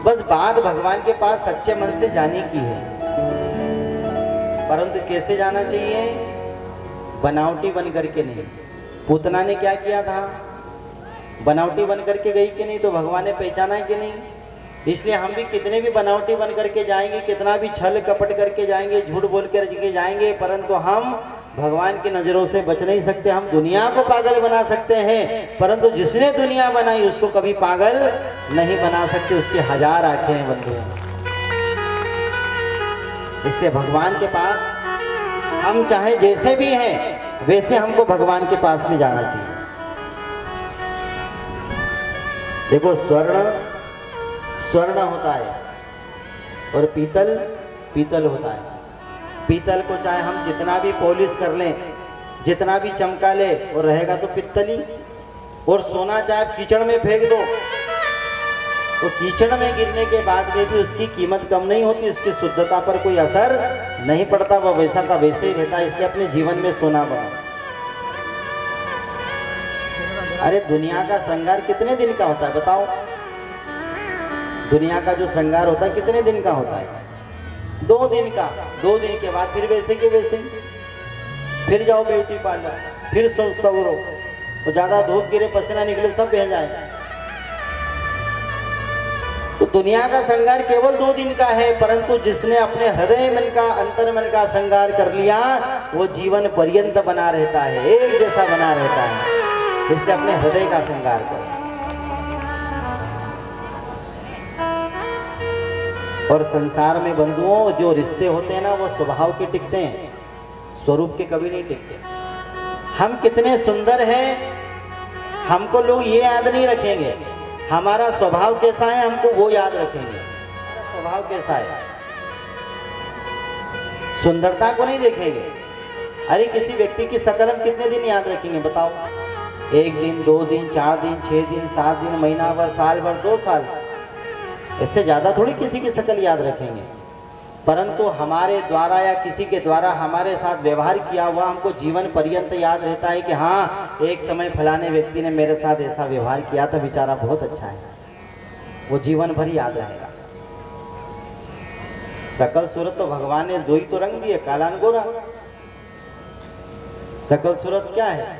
बस बात भगवान के पास सच्चे मन से जाने की है, परंतु कैसे जाना चाहिए? बनावटी बन करके नहीं। पूतना ने क्या किया था? बनावटी बन करके गई कि नहीं? तो भगवान ने पहचाना कि नहीं? इसलिए हम भी कितने भी बनावटी बन करके जाएंगे, कितना भी छल कपट करके जाएंगे, झूठ बोल के जाएंगे, परंतु हम भगवान की नजरों से बच नहीं सकते। हम दुनिया को पागल बना सकते हैं, परंतु जिसने दुनिया बनाई उसको कभी पागल नहीं बना सकते। उसकी हजार आंखें हैं बंधु। इसलिए भगवान के पास हम चाहे जैसे भी हैं वैसे हमको भगवान के पास में जाना चाहिए। देखो, स्वर्ण स्वर्ण होता है और पीतल पीतल होता है। पीतल को चाहे हम जितना भी पॉलिश कर लें, जितना भी चमका ले, और रहेगा तो पित्तली। और सोना चाहे कीचड़ में फेंक दो तो कीचड़ में गिरने के बाद में भी उसकी कीमत कम नहीं होती, उसकी शुद्धता पर कोई असर नहीं पड़ता, वह वैसा का वैसे ही रहता है। इसलिए अपने जीवन में सोना बनाओ। अरे दुनिया का श्रृंगार कितने दिन का होता है बताओ? दुनिया का जो श्रृंगार होता है कितने दिन का होता है? 2 दिन का। 2 दिन के बाद फिर वैसे के वैसे, फिर जाओ ब्यूटी पार्लर, फिर सवरो, तो ज्यादा धूप गिरे, पसीना निकले, सब बह जाए। तो दुनिया का श्रृंगार केवल 2 दिन का है, परंतु जिसने अपने हृदय मन का, अंतर मन का श्रृंगार कर लिया वो जीवन पर्यंत बना रहता है, एक जैसा बना रहता है। इसलिए अपने हृदय का श्रृंगार करो। और संसार में बंधुओं जो रिश्ते होते हैं ना, वो स्वभाव के टिकते हैं, स्वरूप के कभी नहीं टिकते। हम कितने सुंदर हैं हमको लोग ये याद नहीं रखेंगे, हमारा स्वभाव कैसा है हमको वो याद रखेंगे। हमारा स्वभाव कैसा है, सुंदरता को नहीं देखेंगे। अरे किसी व्यक्ति की शकल हम कितने दिन याद रखेंगे बताओ? 1 दिन, 2 दिन, 4 दिन, 6 दिन, 7 दिन, महीना भर, साल भर, 2 साल, इससे ज्यादा थोड़ी किसी की शकल याद रखेंगे। परंतु हमारे द्वारा या किसी के द्वारा हमारे साथ व्यवहार किया हुआ हमको जीवन पर्यंत याद रहता है कि हाँ, एक समय फलाने व्यक्ति ने मेरे साथ ऐसा व्यवहार किया था, बेचारा बहुत अच्छा है, वो जीवन भर याद रहेगा। शकल सूरत तो भगवान ने 2 ही तो रंग दिए, काला और गोरा। शकल सूरत क्या है,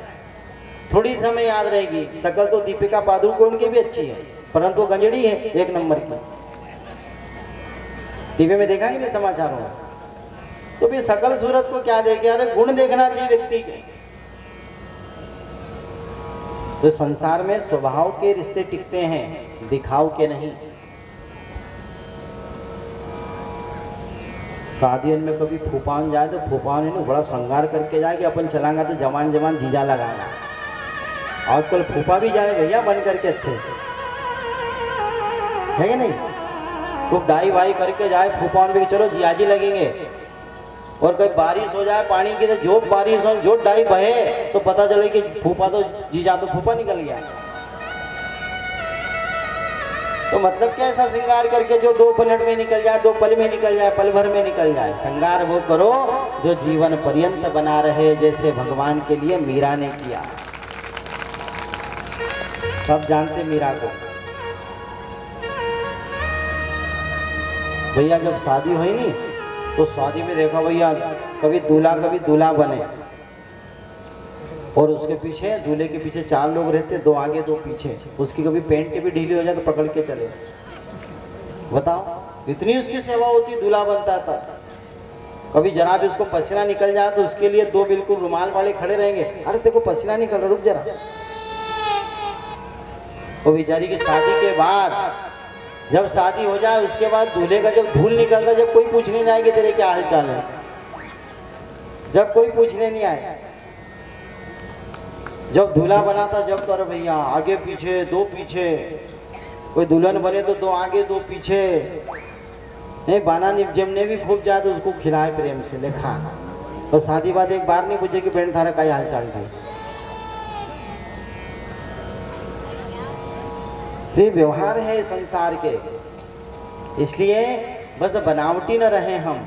थोड़ी समय याद रहेगी। शकल तो दीपिका पादुकोण की भी अच्छी है, परंतु वो गंजड़ी है 1 नंबर की। टीवी में देखा कि नहीं समाचारों में? तो भी शकल सूरत को क्या देखे? अरे गुण देखना चाहिए व्यक्ति के। तो संसार में स्वभाव के रिश्ते टिकते हैं, दिखाव के नहीं। शादियों में कभी फूफान जाए तो फूफान ने बड़ा श्रृंगार करके जाए कि अपन चलाएंगा तो जवान जवान जीजा लगाना। आजकल फूफा भी जा रहे भैया बन करके अच्छे, है कि नहीं? खूब डाई वाई करके जाए फूफान भी, चलो जियाजी लगेंगे। और कहीं बारिश हो जाए पानी की, तो जो बारिश हो, जो डाई बहे तो पता चले कि फूफा तो जीजा तो फूफा निकल गया। तो मतलब क्या, ऐसा श्रृंगार करके जो 2 मिनट में निकल जाए, 2 पल में निकल जाए, पल भर में निकल जाए। श्रृंगार वो करो जो जीवन पर्यंत बना रहे, जैसे भगवान के लिए मीरा ने किया। सब जानते मीरा को। भैया जब शादी हुई नहीं तो शादी में देखा भैया कभी दूल्हा बने, और उसके पीछे, दूल्हे के पीछे 4 लोग रहते, 2 आगे 2 पीछे। उसकी कभी पेंट के भी ढीली हो जाए तो पकड़ के चले। बताओ, इतनी उसकी सेवा होती, दूल्हा बनता था। कभी जरा भी उसको पसीना निकल जाए तो उसके लिए 2 बिल्कुल रुमाल वाले खड़े रहेंगे। अरे तेरे को पसीना निकल रहा, रुक जरा। वो बेचारी की शादी के बाद, जब शादी हो जाए उसके बाद दूल्हे का जब धूल निकलता, जब कोई पूछने नहीं आएगा तेरे क्या हाल चाल है, जब कोई पूछने नहीं आए। जब दूल्हा बना था जब तो अरे भैया आगे पीछे 2 पीछे, कोई दुल्हन बने तो 2 आगे 2 पीछे, नहीं बाना निजम ने भी खूब ज्यादा उसको खिलाए प्रेम से लेखा और शादी बाद एक बार नहीं पूछे कि बहन थारा का हाल चाल थे। तो ये व्यवहार है संसार के, इसलिए बस बनावटी न रहे हम।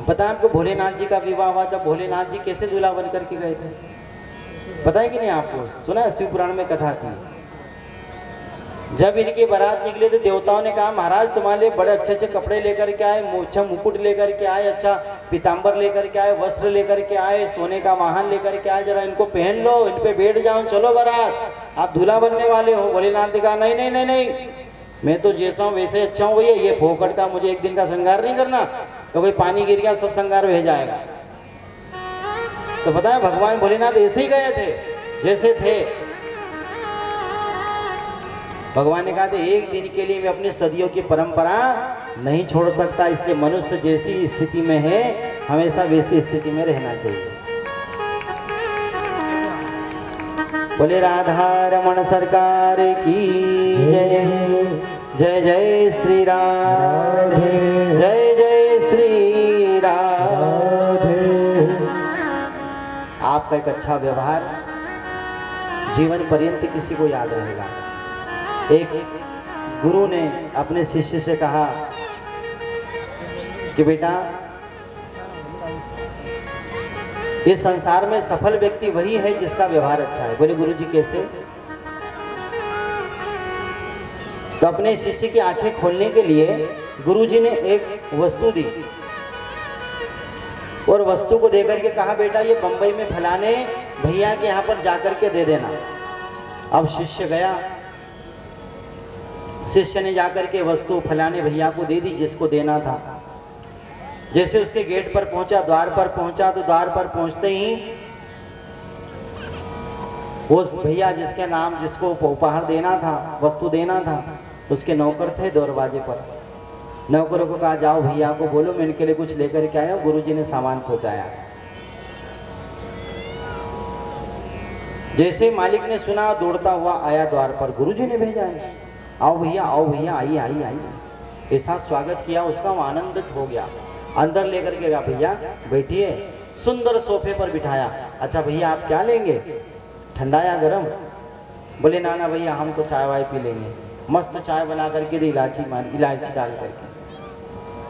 पता है आपको भोलेनाथ जी का विवाह हुआ, जब भोलेनाथ जी कैसे दूल्हा बन करके गए थे, पता है कि नहीं आपको? सुना है, शिव पुराण में कथा थी। जब इनकी बारात निकले तो देवताओं ने कहा महाराज तुम्हारे लिए बड़े अच्छे अच्छे कपड़े लेकर के आए, अच्छा मुकुट लेकर के आए, अच्छा पीताम्बर लेकर के आए, वस्त्र लेकर के आए, सोने का वाहन लेकर के आए, जरा इनको पहन लो, इन पे बैठ जाओ, चलो बारात, आप दूल्हा बनने वाले हो। भोलेनाथ ने कहा नहीं नहीं नहीं नहीं, मैं तो जैसा हूँ वैसे अच्छा हूँ भैया, ये फोकट का मुझे एक दिन का श्रृंगार नहीं करना, तो कोई पानी गिर गया सब श्रृंगार बह जाएगा। तो पता है भगवान भोलेनाथ ऐसे ही गए थे जैसे थे। भगवान ने कहा था एक दिन के लिए मैं अपनी सदियों की परंपरा नहीं छोड़ सकता, इसलिए मनुष्य जैसी स्थिति में है हमेशा वैसी स्थिति में रहना चाहिए। बोले राधा रमण सरकार की जय, जय जय श्री राधे, जय जय श्री राधे। आपका एक अच्छा व्यवहार जीवन पर्यंत किसी को याद रहेगा। एक गुरु ने अपने शिष्य से कहा कि बेटा इस संसार में सफल व्यक्ति वही है जिसका व्यवहार अच्छा है। बोले गुरु जी कैसे? तो अपने शिष्य की आंखें खोलने के लिए गुरु जी ने एक वस्तु दी और वस्तु को देकर के कहा बेटा ये बंबई में फलाने भैया के यहाँ पर जाकर के दे देना। अब शिष्य गया, शिष्य ने जाकर के वस्तु फलाने भैया को दे दी जिसको देना था। जैसे उसके गेट पर पहुंचा, द्वार पर पहुंचा, तो द्वार पर पहुंचते ही उस भैया जिसके नाम जिसको उपहार देना था, वस्तु देना था, उसके नौकर थे दरवाजे पर। नौकरों को कहा जाओ भैया को बोलो मैं इनके लिए कुछ लेकर के आया हूं। गुरुजी ने सामान पहुंचाया। जैसे मालिक ने सुना दौड़ता हुआ आया द्वार पर, गुरुजी ने भेजा है, आओ भैया आइए आइए आइए। ऐसा स्वागत किया उसका, वो आनंदित हो गया। अंदर लेकर के गया, भैया बैठिए, सुंदर सोफे पर बिठाया। अच्छा भैया आप क्या लेंगे, ठंडा या गरम? बोले ना ना भैया हम तो चाय वाय पी लेंगे। मस्त चाय बना करके दी, इलायची डाल करके।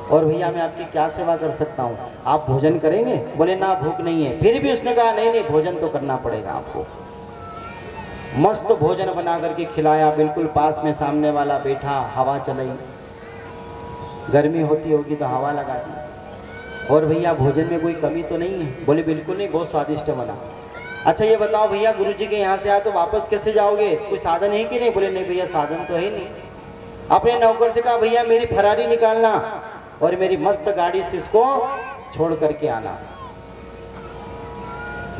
और भैया मैं आपकी क्या सेवा कर सकता हूँ, आप भोजन करेंगे? बोले ना भूख नहीं है। फिर भी उसने कहा नहीं नहीं भोजन तो करना पड़ेगा आपको। मस्त भोजन बना करके खिलाया, बिल्कुल पास में सामने वाला बैठा, हवा चलाई, गर्मी होती होगी तो हवा लगा दी। और भैया भोजन में कोई कमी तो नहीं है? बोले बिल्कुल नहीं, बहुत स्वादिष्ट बना। अच्छा ये बताओ भैया गुरुजी के यहाँ से आए तो वापस कैसे जाओगे, कोई साधन है कि नहीं? बोले नहीं भैया साधन तो है नहीं। अपने नौकर से कहा भैया मेरी फरारी निकालना और मेरी मस्त गाड़ी से इसको छोड़ करके आना।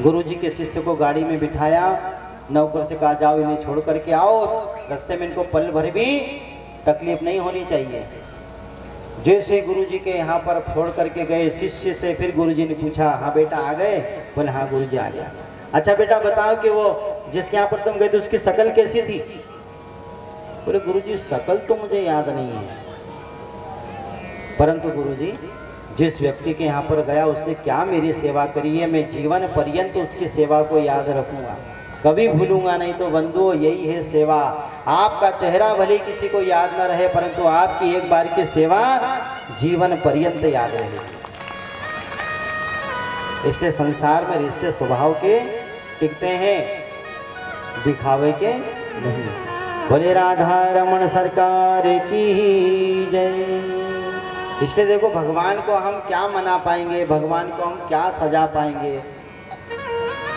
गुरुजी के शिष्य को गाड़ी में बिठाया, नौकर से कहा जाओ इन्हें छोड़ करके आओ, रास्ते में इनको पल भर भी तकलीफ नहीं होनी चाहिए। जैसे गुरुजी के यहाँ पर छोड़ करके गए शिष्य से, फिर गुरुजी ने पूछा हाँ बेटा आ गए? बोले हाँ गुरुजी आ गया। अच्छा बेटा बताओ कि वो जिसके यहाँ पर तुम गए थे उसकी शक्ल कैसी थी? बोले गुरुजी शक्ल तो मुझे याद नहीं है, परंतु गुरुजी जिस व्यक्ति के यहाँ पर गया उसने क्या मेरी सेवा करी है, मैं जीवन पर्यंत उसकी सेवा को याद रखूंगा, कभी भूलूंगा नहीं। तो बंधुओ यही है सेवा। आपका चेहरा भले किसी को याद न रहे, परंतु आपकी एक बार की सेवा जीवन पर्यंत याद रहेगी। इसलिए संसार में रिश्ते स्वभाव के टिकते हैं, दिखावे के नहीं। बोले राधा रमण सरकार की जय। इसलिए देखो भगवान को हम क्या मना पाएंगे, भगवान को हम क्या सजा पाएंगे।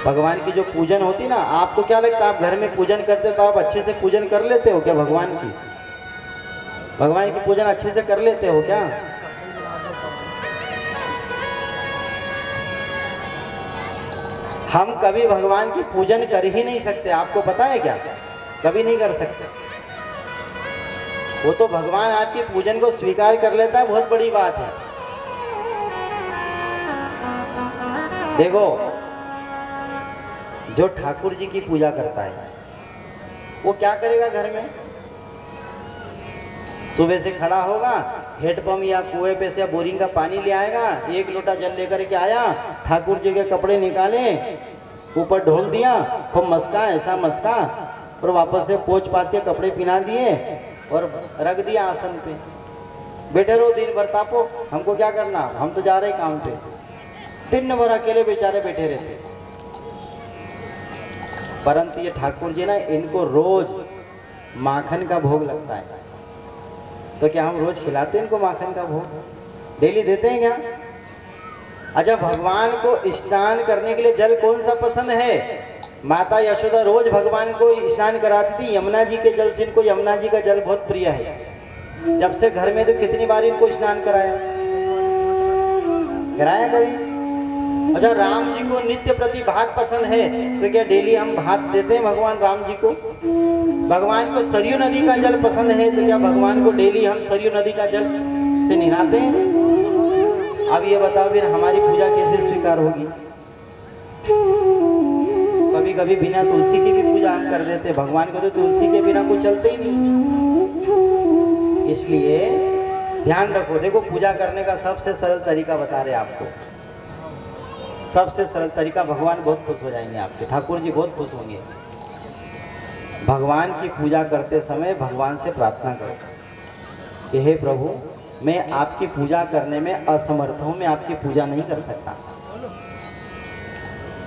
भगवान की जो पूजन होती ना, आपको क्या लगता है आप घर में पूजन करते तो आप अच्छे से पूजन कर लेते हो क्या? भगवान की पूजन अच्छे से कर लेते हो क्या? हम कभी भगवान की पूजन कर ही नहीं सकते, आपको पता है क्या? कभी नहीं कर सकते। वो तो भगवान आपकी पूजन को स्वीकार कर लेता है, बहुत बड़ी बात है। देखो जो ठाकुर जी की पूजा करता है वो क्या करेगा? घर में सुबह से खड़ा होगा, हेडपंप या कुएं पे से या बोरिंग का पानी ले आएगा, एक लोटा जल लेकर के आया, ठाकुर जी के कपड़े निकाले, ऊपर ढोल दिया, खूब मस्का, ऐसा मस्का, और वापस से पोंछ पाछ के कपड़े पहना दिए और रख दिया आसन पे। बैठे रहो दिन भर, तापो, हमको क्या करना, हम तो जा रहे काम पे। दिन भर अकेले बेचारे बैठे रहते। परंतु ये ठाकुर जी ना, इनको रोज माखन का भोग लगता है। तो क्या हम रोज खिलाते हैं इनको माखन का भोग? डेली देते हैं क्या? अच्छा, भगवान को स्नान करने के लिए जल कौन सा पसंद है? माता यशोदा रोज भगवान को स्नान कराती थी यमुना जी के जल से। इनको यमुना जी का जल बहुत प्रिय है। जब से घर में तो कितनी बार इनको स्नान कराया कभी? अच्छा, राम जी को नित्य प्रति भात पसंद है, तो क्या डेली हम भात देते हैं भगवान राम जी को? भगवान को सरयू नदी का जल पसंद है, तो क्या भगवान को डेली हम सरयू नदी का जल से नहाते हैं? अब ये बताओ फिर हमारी पूजा कैसे स्वीकार होगी? कभी कभी बिना तुलसी की भी पूजा हम कर देते। भगवान को तो तुलसी के बिना कोई चलते ही नहीं। इसलिए ध्यान रखो। देखो, पूजा करने का सबसे सरल तरीका बता रहे आपको। सबसे सरल तरीका, भगवान बहुत खुश हो जाएंगे आपके, ठाकुर जी बहुत खुश होंगे। भगवान की पूजा करते समय भगवान से प्रार्थना करो कि हे प्रभु, मैं आपकी पूजा करने में असमर्थ हूँ, मैं आपकी पूजा नहीं कर सकता।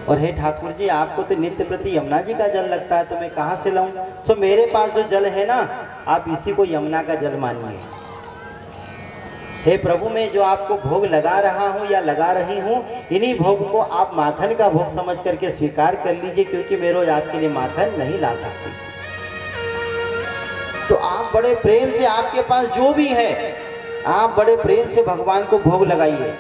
और हे ठाकुर जी, आपको तो नित्य प्रति यमुना जी का जल लगता है, तो मैं कहाँ से लाऊं? सो मेरे पास जो जल है ना, आप इसी को यमुना का जल मानिए। हे प्रभु, मैं जो आपको भोग लगा रहा हूँ या लगा रही हूँ, इन्हीं भोग को आप माखन का भोग समझ करके स्वीकार कर लीजिए, क्योंकि मैं रोज आपके लिए माखन नहीं ला सकती। तो आप बड़े प्रेम से, आपके पास जो भी है, आप बड़े प्रेम से भगवान को भोग लगाइए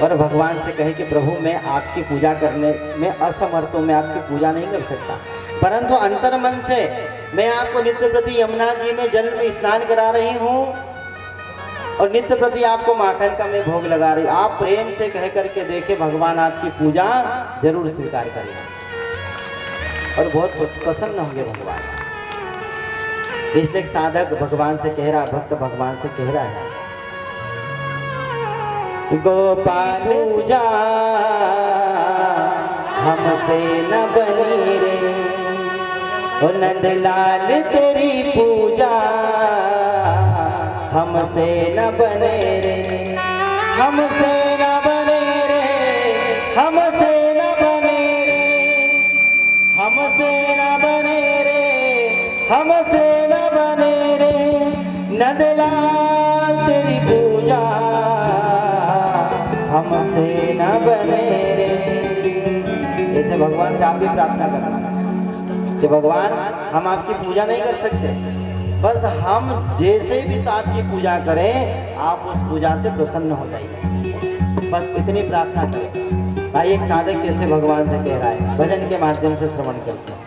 और भगवान से कहे कि प्रभु, मैं आपकी पूजा करने में असमर्थ हूँ, मैं आपकी पूजा नहीं कर सकता, परंतु अंतर मन से मैं आपको नित्य प्रति यमुना जी में जल में स्नान करा रही हूँ और नित्य प्रति आपको माखन का मैं भोग लगा रही हूँ। आप प्रेम से कह करके देखे, भगवान आपकी पूजा जरूर स्वीकार करेंगे और बहुत प्रसन्न होंगे भगवान। इसलिए साधक भगवान से कह रहा, भक्त भगवान से कह रहा है, गोपाल पूजा हमसे न बनी रे, ओ नंदलाल तेरी पूजा हमसे न बने रे, हमसे न बने रे, हमसे न बने रे, हमसे न बने रे, हमसे न बने रे, नंदलाल तेरी पूजा हमसे न बने रे। ऐसे भगवान से आप भी प्रार्थना करना कि भगवान, हम आपकी पूजा नहीं कर सकते, बस हम जैसे भी तो आपकी पूजा करें, आप उस पूजा से प्रसन्न हो जाइए, बस इतनी प्रार्थना करें। भाई, एक साधक कैसे भगवान से कह रहा है, भजन के माध्यम से श्रवण करते हैं।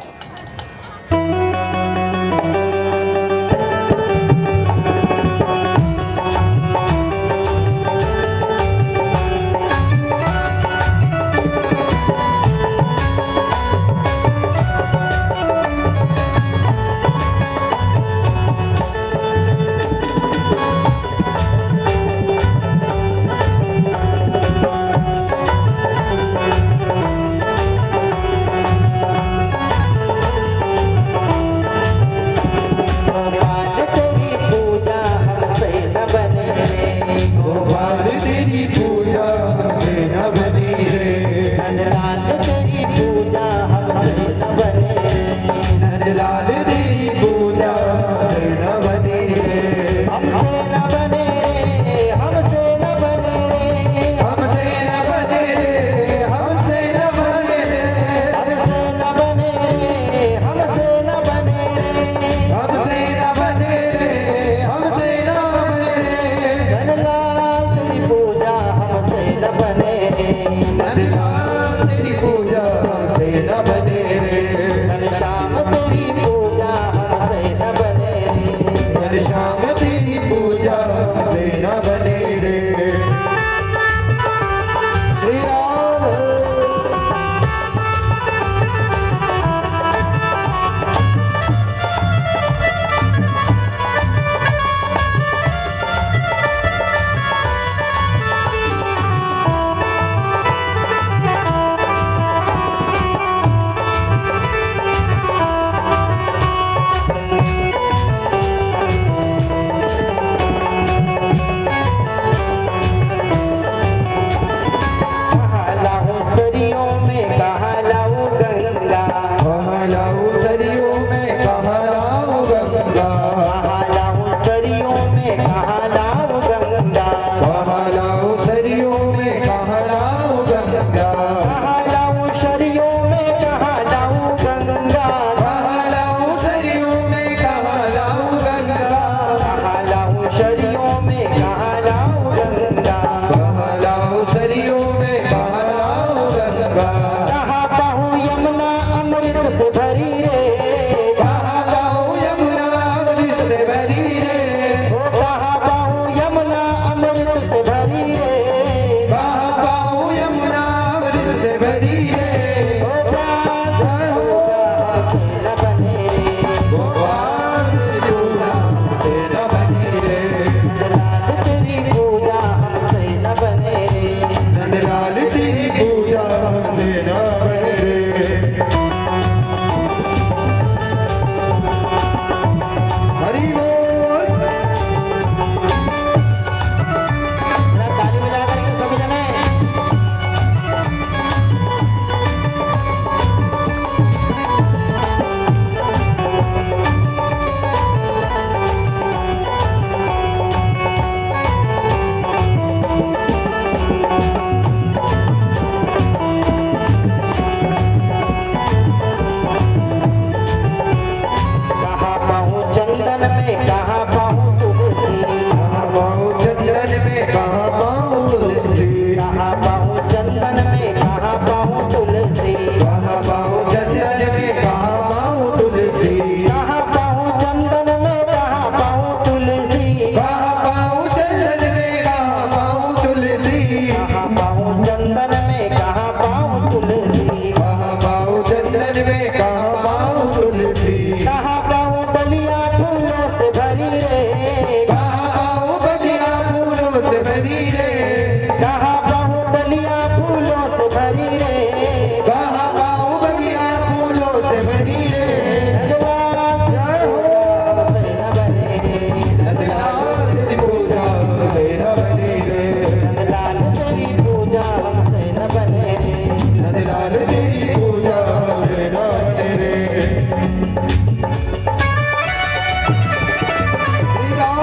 रे, कहाँ पाऊँ बलिया फूलों से भरी रे, कहाँ पाऊँ बगिया फूलों से भरी रे, नंदलाल जय हो हमसे न बने रे, नंदलाल तेरी पूजा हमसे न बने रे, नंदलाल तेरी पूजा हमसे न बने रे, नंदलाल तेरी पूजा हमसे न बने रे। श्री राम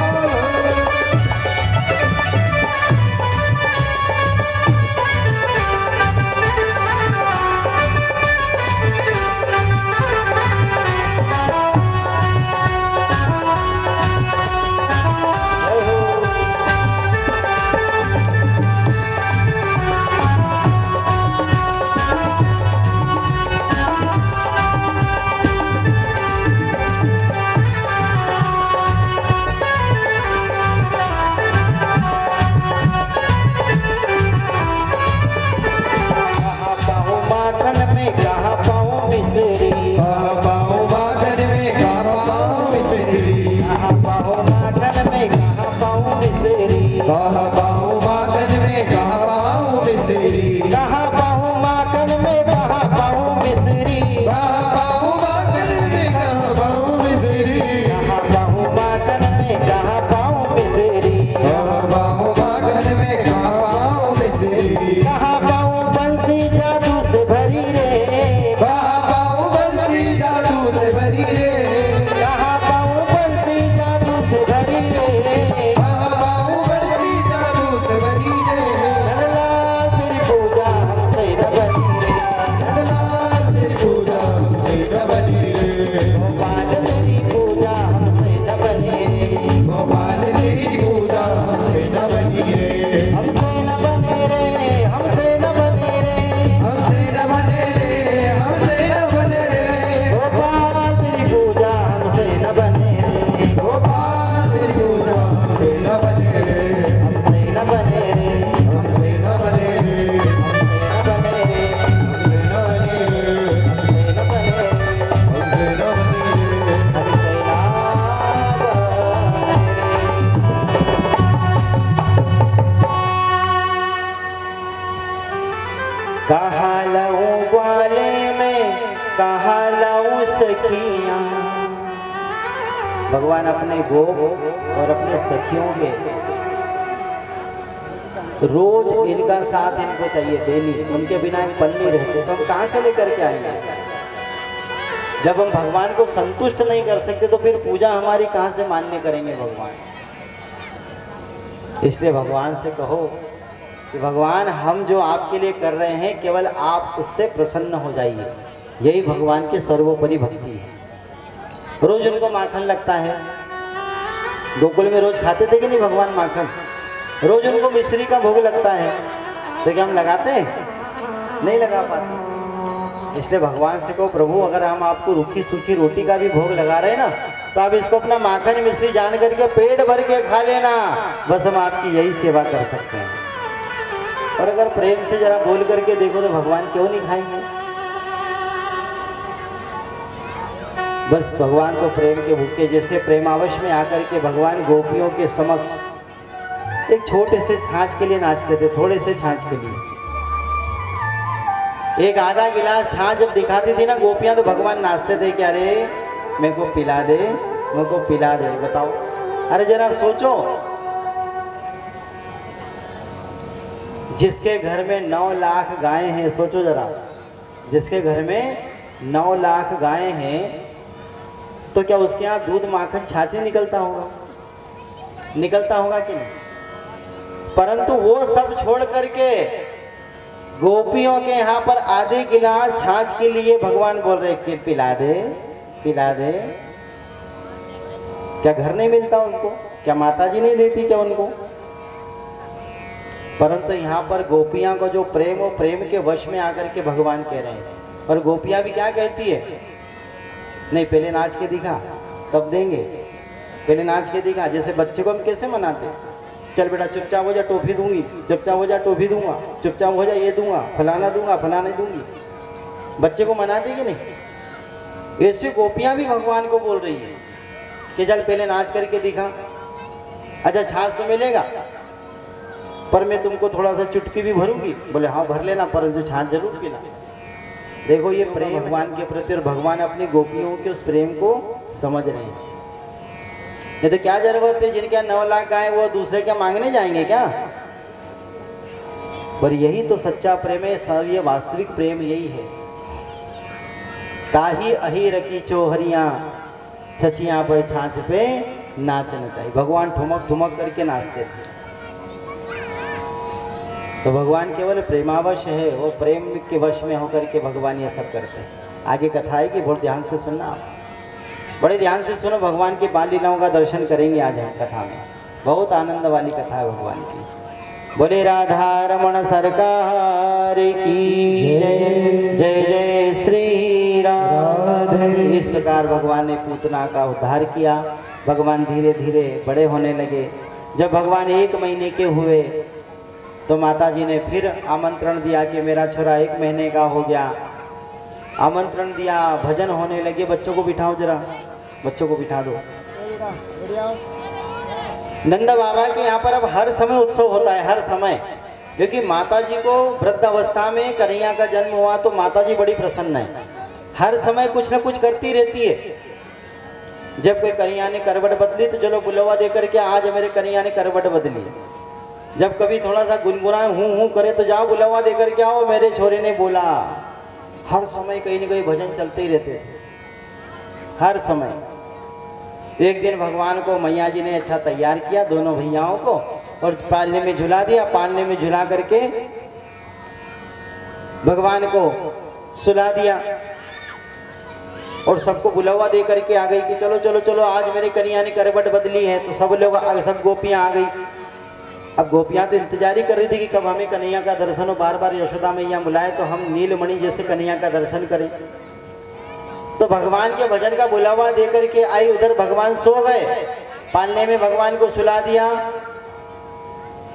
कहाँ पाऊँ माखन में कहाँ पाऊँ मिश्री, कहाँ पाऊँ बागन में कहाँ पाऊँ मिश्री, कहाँ पाऊँ माखन में कहाँ पाऊँ मिश्री, कहाँ पाऊँ बागन में कहाँ पाऊँ मिश्री, कहाँ पाऊँ माखन में कहाँ पाऊँ मिश्री, कहाँ पाऊँ बागन में कहाँ पाऊँ मिश्री, कहाँ पाऊँ माखन में कहाँ पाऊँ मिश्री, कहाँ पाऊँ बागन में कहाँ पाऊँ मिश्री, कहाँ पाऊँ बंसी जादू से भरी रे, कहाँ पाऊँ बंसी जादू से भरी रे, कहाँ पाऊँ बंसी जादू से भरी रे, कहाँ पाऊँ बंसी जादू से भरी रे, नंदलाल तेरी पूजा हमसे न बनी रे, नंदलाल तेरी पूजा हमसे न बनी रे, गोपाल तेरी पूजा हमसे न बनी रे, गोपाल तेरी पूजा हमसे न बनी रे, हमसे न बने रे, हमसे न बने रे, हमसे न बने रे, हमसे न बने रे, गोपाल तेरी पूजा हमसे न बने रे, गोपाल तेरी पूजा हमसे न बने रे, हमसे न बने रे, हमसे न बने रे, हमसे न बने रे, हमसे न बने रे, हमसे न बने रे, हमसे न बने रे। हमसे ना बने। कहाँ लाऊं ग्वाले में कहाँ लाऊं सखियाँ, भगवान अपने गोप और अपने सखियों के रोज इनका साथ इनको चाहिए डेली, उनके बिना एक पल नहीं रहते, तो हम कहाँ से लेकर के आएंगे। जब हम भगवान को संतुष्ट नहीं कर सकते तो फिर पूजा हमारी कहाँ से मान्य करेंगे भगवान। इसलिए भगवान से कहो कि भगवान हम जो आपके लिए कर रहे हैं केवल आप उससे प्रसन्न हो जाइए, यही भगवान की सर्वोपरि भक्ति है। रोज उनको माखन लगता है, गोकुल में रोज खाते थे कि नहीं भगवान माखन, रोज उनको मिश्री का भोग लगता है, तो क्या हम लगाते हैं? नहीं लगा पाते। इसलिए भगवान से कहो प्रभु अगर हम आपको रूखी सूखी रोटी का भी भोग लगा रहे हैं ना, तो आप इसको अपना माखन मिश्री जान करके पेट भर के खा लेना, बस हम आपकी यही सेवा कर सकते हैं। और अगर प्रेम से जरा बोल करके देखो तो भगवान क्यों नहीं खाएंगे। बस भगवान तो प्रेम के भूखे, जैसे प्रेमावश में आकर के भगवान गोपियों के समक्ष एक छोटे से छाछ के लिए नाचते थे, थोड़े से छाछ के लिए। एक आधा गिलास छाछ जब दिखाती थी ना गोपियां, तो भगवान नाचते थे कि अरे मेरे को पिला दे, मेरे को पिला दे। बताओ, अरे जरा सोचो, जिसके घर में 9 लाख गायें हैं, सोचो जरा, जिसके घर में 9 लाख गायें हैं, तो क्या उसके यहाँ दूध माखन छाछ नहीं निकलता होगा? निकलता होगा कि नहीं? परंतु वो सब छोड़ करके गोपियों के यहाँ पर आधे गिलास छाछ के लिए भगवान बोल रहे कि पिला दे, पिला दे। क्या घर नहीं मिलता उनको? क्या माता जी नहीं देती क्या उनको? परंतु यहाँ पर गोपियां को जो प्रेम, वो प्रेम के वश में आकर के भगवान कह रहे हैं। और गोपियां भी क्या कहती है, नहीं पहले नाच के दिखा तब देंगे, पहले नाच के दिखा। जैसे बच्चे को हम कैसे मनाते, चल बेटा चुपचाप हो जा टॉफी दूंगी, चुपचाप हो जा टॉफी दूंगा, चुपचाप हो जा ये दूंगा, फलाना दूंगा, फलाना दूंगी। बच्चे को मनाते कि नहीं? ऐसे गोपियां भी भगवान को बोल रही है कि चल पहले नाच करके दिखा, अच्छा छाछ तो मिलेगा, पर मैं तुमको थोड़ा सा चुटकी भी भरूंगी। बोले हाँ भर लेना, परंतु छाछ जरूर पीना। देखो ये प्रेम भगवान के प्रति, और भगवान अपनी गोपियों के उस प्रेम को समझ रहे हैं। नहीं तो क्या जरूरत है, जिनके 9 लाख गाय वो दूसरे क्या मांगने जाएंगे क्या? पर यही तो सच्चा प्रेम है, सब ये वास्तविक प्रेम यही है। ताही अही रखी चोहरियां, छचियां पर छाछ पे नाचना चाहिए। भगवान ठुमक ठुमक करके नाचते थे। तो भगवान केवल प्रेमावश है, वो प्रेम के वश में होकर के भगवान ये सब करते हैं। आगे कथा है कि बहुत ध्यान से सुनना आप, बड़े ध्यान से सुनो। भगवान की बाल लीलाओं का दर्शन करेंगे आज हम कथा में। बहुत आनंद वाली कथा है भगवान की। बोले राधा रमण सरकार की जय, जय जय श्री राधे। इस प्रकार भगवान ने पूतना का उद्धार किया। भगवान धीरे धीरे बड़े होने लगे। जब भगवान 1 महीने के हुए तो माता जी ने फिर आमंत्रण दिया कि मेरा छोरा 1 महीने का हो गया। आमंत्रण दिया, भजन होने लगे। बच्चों को बिठाओ, जरा बच्चों को बिठा दो। नंदा बाबा के यहाँ पर अब हर समय उत्सव होता है, हर समय। क्योंकि माता जी को वृद्धावस्था में कन्हैया का जन्म हुआ तो माता जी बड़ी प्रसन्न है। हर समय कुछ न कुछ करती रहती है। जब कोई कन्हैया ने करवट बदली तो चलो बुलवा दे करके आज मेरे कन्हैया ने करवट बदली। जब कभी थोड़ा सा गुनगुनाए हूँ करे तो जाओ बुलवा दे करके आओ मेरे छोरे ने बोला। हर समय कहीं न कहीं भजन चलते ही रहते थे, हर समय। एक दिन भगवान को मैया जी ने अच्छा तैयार किया, दोनों भैयाओं को, और पालने में झुला दिया। पालने में झुला करके भगवान को सुला दिया और सबको बुलावा दे करके आ गई कि चलो चलो चलो आज मेरे कन्हैया ने करवट बदली है। तो सब लोग, सब गोपियां आ गई। अब गोपियां तो इंतजार ही कर रही थी कि कब हमें कन्हैया का दर्शन हो। बार बार यशोदा मैया बुलाए तो हम नीलमणि जैसे कन्हैया का दर्शन करें। तो भगवान के भजन का बुलावा दे करके आई। उधर भगवान सो गए। पालने में भगवान को सुला दिया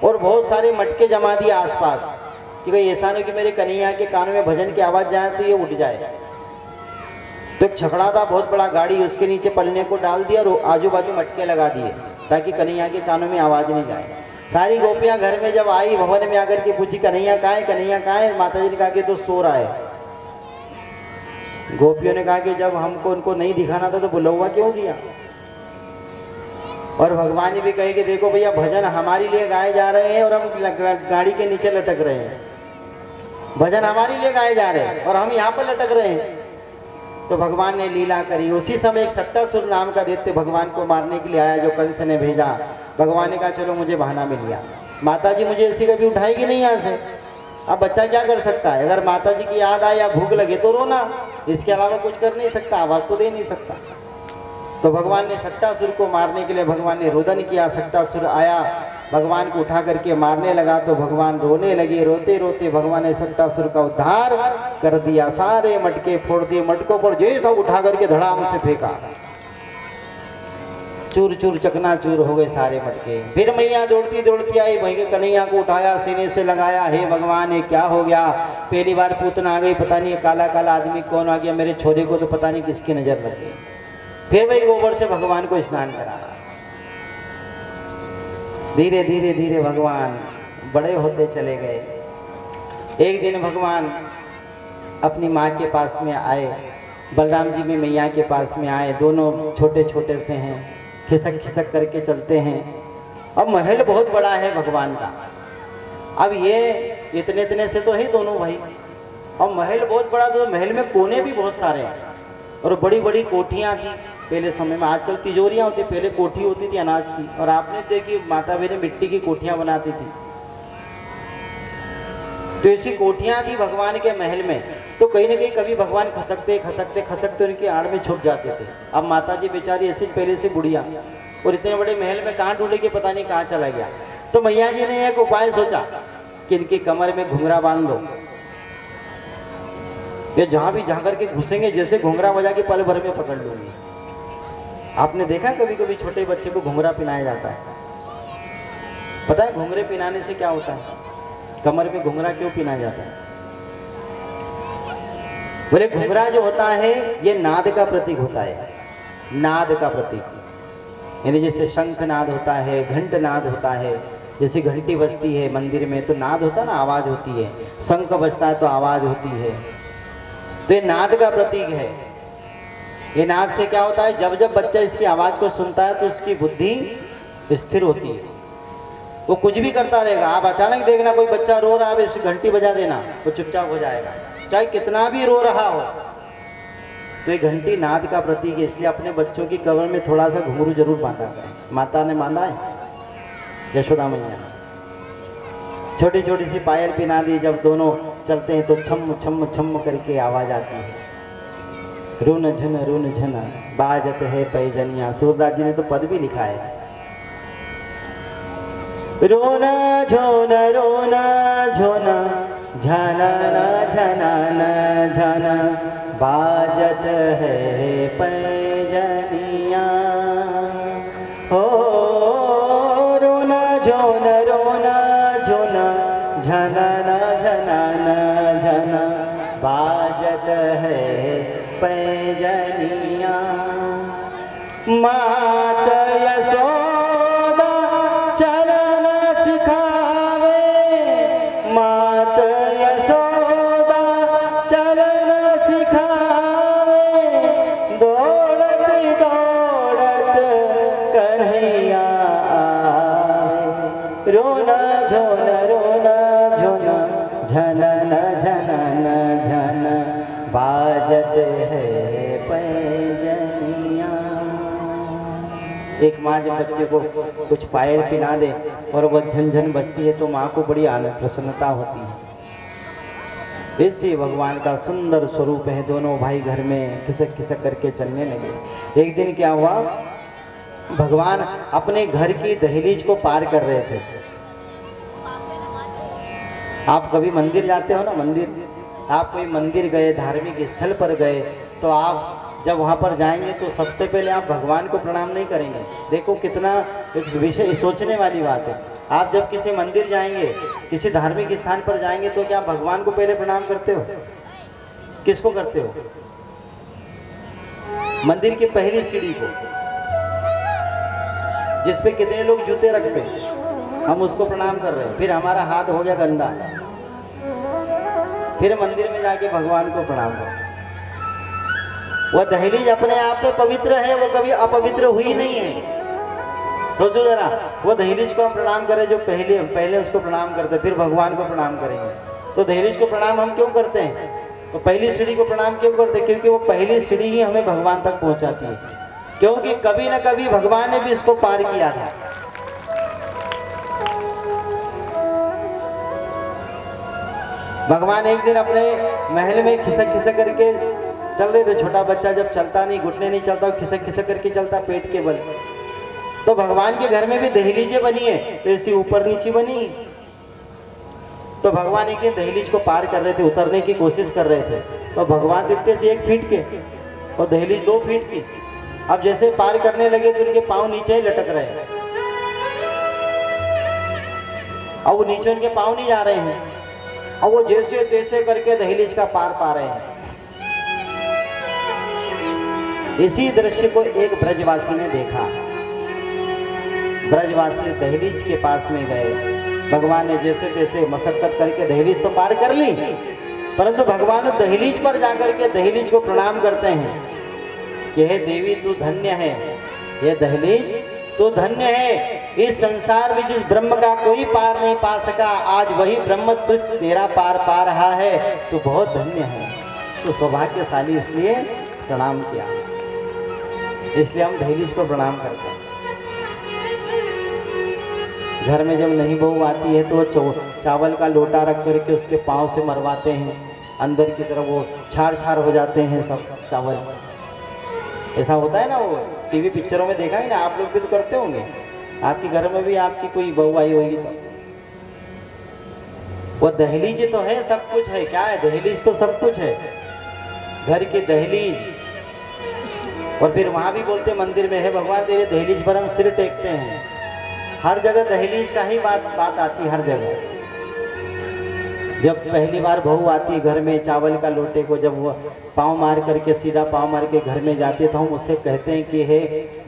और बहुत सारे मटके जमा दिए आसपास कि कहीं ऐसा नहीं कि मेरे कन्हैया के कानों में भजन की आवाज जाए तो ये उठ जाए। तो एक छकड़ा था बहुत बड़ा गाड़ी, उसके नीचे पलने को डाल दिया और आजू बाजू मटके लगा दिए ताकि कन्हैया के कानों में आवाज नहीं जाए। सारी गोपियां घर में जब आई, भवन में आकर के पूछी कन्हैया कहाँ है, कन्हैया कहाँ है? माता जी ने कहा कि तो सो रहा है। गोपियों ने कहा कि जब हमको उनको नहीं दिखाना था तो बुलवा क्यों दिया? और भगवान ने भी कहे कि देखो भैया भजन हमारे लिए गाए जा रहे हैं और हम गाड़ी के नीचे लटक रहे हैं। भजन हमारे लिए गाए जा रहे हैं और हम यहाँ पर लटक रहे हैं। तो भगवान ने लीला करी। उसी समय एक सट्टासुर नाम का दैत्य भगवान को मारने के लिए आया, जो कंस ने भेजा। भगवान ने कहा चलो मुझे बहाना मिल गया, माता जी मुझे ऐसी कभी उठाएगी नहीं यहाँ से। अब बच्चा क्या कर सकता है? अगर माता जी की याद आए या भूख लगे तो रोना, इसके अलावा कुछ कर नहीं सकता, आवाज तो दे नहीं सकता। तो भगवान ने सट्टासुर को मारने के लिए भगवान ने रोदन किया। सट्टासुर आया, भगवान को उठा करके मारने लगा तो भगवान रोने लगे। रोते रोते भगवान ने सट्टासुर का उद्धार कर दिया। सारे मटके फोड़ दिए, मटकों पर जैसा उठा करके धड़ाम से फेंका, चूर चूर चकनाचूर हो गए सारे मटके। फिर मैया दौड़ती दौड़ती आई, भैया कन्हैया को उठाया, सीने से लगाया। हे भगवान ये क्या हो गया? पहली बार पूतना आ गई, पता नहीं काला काला आदमी कौन आ गया। मेरे छोरे को तो पता नहीं किसकी नजर लग गई। फिर वही गोबर से भगवान को स्नान कराना। धीरे धीरे धीरे भगवान बड़े होते चले गए। एक दिन भगवान अपनी माँ के पास में आए, बलराम जी भी मैया के पास में आए। दोनों छोटे छोटे से हैं, खिसक खिसक करके चलते हैं। अब महल बहुत बड़ा है भगवान का। अब ये इतने इतने से तो है दोनों भाई, और महल बहुत बड़ा। तो महल में कोने भी बहुत सारे हैं और बड़ी बड़ी कोठियाँ थी पहले समय में। आजकल तिजोरियाँ होती, पहले कोठी होती थी अनाज की। और आपने देखी माता बहनें मिट्टी की कोठियाँ बनाती थी। तो ऐसी कोठियाँ थी भगवान के महल में। तो कहीं ना कहीं कभी भगवान खसकते खसकते खसकते उनकी आड़ में छुप जाते थे। अब माता जी बेचारी ऐसी पहले से बुढ़िया, और इतने बड़े महल में कहाँ ढूंढेगी, पता नहीं कहाँ चला गया। तो मैया जी ने एक उपाय सोचा कि इनकी कमर में घुंघरा बांध दो। ये जहां भी जा करके घुसेंगे जैसे घुंघरा बजा के पल भर में पकड़ लूंगी। आपने देखा कभी कभी छोटे बच्चे को घुंघरा पिनाया जाता है? पता है घुंघरे पिनाने से क्या होता है? कमर में घुंघरा क्यों पिनाया जाता है? बोले घुंघरा जो होता है ये नाद का प्रतीक होता है। नाद का प्रतीक, यानी जैसे शंख नाद होता है, घंट नाद होता है, जैसे घंटी बजती है मंदिर में तो नाद होता है ना, आवाज होती है, शंख बजता है तो आवाज होती है, तो ये नाद का प्रतीक है। ये नाद से क्या होता है, जब जब बच्चा इसकी आवाज को सुनता है तो उसकी बुद्धि स्थिर होती है, वो कुछ भी करता रहेगा। आप अचानक देखना कोई बच्चा रो रहा है, इसे घंटी बजा देना, वो चुपचाप हो जाएगा, चाहे कितना भी रो रहा हो। तो ये घंटी नाद का प्रतीक है, इसलिए अपने बच्चों की कमर में थोड़ा सा घुंघरू जरूर बांधा करें। माता ने बांधा है, यशोदा मैया ने छोटी छोटी सी पायल पिना दी, जब दोनों चलते हैं तो छम छम छम करके आवाज आती है। रुन झुन बाजत है पैजनिया, सूरदास जी ने तो पद भी लिखा है। रोना झोना रोना झोना झनाना झनाना झना, बाजत है पैजनिया। हो रोना झोना रोना झोना झनाना झनाना झना, बाजत है पैजनिया। मात यशोदा चलन सिखावे, मात यशोदा चलन सिखावे, दौड़त दौड़त कन्हैया आवे। रोना झोना रोना झोना झनना झनना झना, बाजत है पैजनिया। एक माँ जब बच्चे को कुछ पायल पिला दे और वह झनझन बजती है तो माँ को बड़ी आनंद प्रसन्नता होती है। इसी भगवान का सुंदर स्वरूप है। दोनों भाई घर में खिसक खिसक करके चलने लगे। एक दिन क्या हुआ, भगवान अपने घर की दहलीज को पार कर रहे थे। आप कभी मंदिर जाते हो ना, मंदिर, आप कोई मंदिर गए, धार्मिक स्थल पर गए, तो आप जब वहाँ पर जाएंगे तो सबसे पहले आप भगवान को प्रणाम नहीं करेंगे। देखो कितना एक विषय सोचने वाली बात है। आप जब किसी मंदिर जाएंगे, किसी धार्मिक स्थान पर जाएंगे, तो क्या भगवान को पहले प्रणाम करते हो? किसको करते हो? मंदिर की पहली सीढ़ी को, जिसपे कितने लोग जूते रखते हैं, हम उसको प्रणाम कर रहे हैं। फिर हमारा हाथ हो गया गंदा, फिर मंदिर में जाके भगवान को प्रणाम करो। वह दहलीज अपने आप में पवित्र है, वो कभी अपवित्र हुई नहीं है। सोचो जरा, वो दहलीज को हम प्रणाम करें जो पहले उसको प्रणाम करते, फिर भगवान को प्रणाम करेंगे। तो दहलीज को प्रणाम हम क्यों करते हैं? तो पहली सीढ़ी को प्रणाम क्यों करते हैं? क्योंकि वो पहली सीढ़ी ही हमें भगवान तक पहुंचाती है। क्योंकि कभी ना कभी भगवान ने भी इसको पार किया था। भगवान एक दिन अपने महल में खिसक खिसक करके चल रहे थे। छोटा बच्चा जब चलता नहीं, घुटने नहीं चलता, खिसक खिसक करके चलता पेट के बल। तो भगवान के घर में भी दहलीजें बनी है, ऐसी ऊपर नीचे बनी। तो भगवान एक दिन दहलीज को पार कर रहे थे, उतरने की कोशिश कर रहे थे। तो भगवान दिखते से 1 फीट के और दहलीज 2 फीट की। अब जैसे पार करने लगे तो उनके पांव नीचे ही लटक रहे हैं। अब वो नीचे उनके पांव नहीं जा रहे हैं, और वो जैसे तैसे करके दहलीज का पार पा रहे हैं। इसी दृश्य को एक ब्रजवासी ने देखा। ब्रजवासी दहलीज के पास में गए। भगवान ने जैसे तैसे मशक्कत करके दहलीज तो पार कर ली, परंतु भगवान दहलीज पर जाकर के दहलीज को प्रणाम करते हैं कि हे देवी तू धन्य है, ये दहलीज तू धन्य है। इस संसार में जिस ब्रह्म का कोई पार नहीं पा सका, आज वही ब्रह्म तुझ तेरा पार पा रहा है, तू बहुत धन्य है। तो सौभाग्यशाली इसलिए प्रणाम किया, इसलिए हम दहलीज को प्रणाम करते हैं। घर में जब नई बहू आती है तो वो चावल का लोटा रख करके उसके पाँव से मरवाते हैं, अंदर की तरफ वो छार छार हो जाते हैं सब चावल। ऐसा होता है ना, वो टीवी पिक्चरों में देखा है ना, आप लोग भी तो करते होंगे। आपके घर में भी आपकी कोई बहू आई होगी तो वो दहलीज तो है, सब कुछ है। क्या है? दहलीज तो सब कुछ है, घर की दहलीज। और फिर वहां भी बोलते मंदिर में है भगवान तेरे दहलीज पर हम सिर टेकते हैं। हर जगह दहलीज का ही बात आती, हर जगह जब पहली बार बहू आती घर में चावल का लोटे को जब वो पाँव मार करके सीधा पाँव मार के घर में जाते तो हम उससे कहते हैं कि हे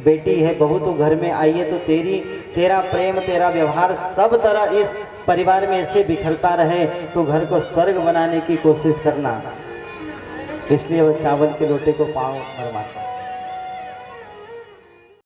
बेटी है बहू तो घर में आई है तो तेरा प्रेम तेरा व्यवहार सब तरह इस परिवार में ऐसे बिखरता रहे तो घर को स्वर्ग बनाने की कोशिश करना। इसलिए वो चावल के लोटे को पाँव मरवाता है।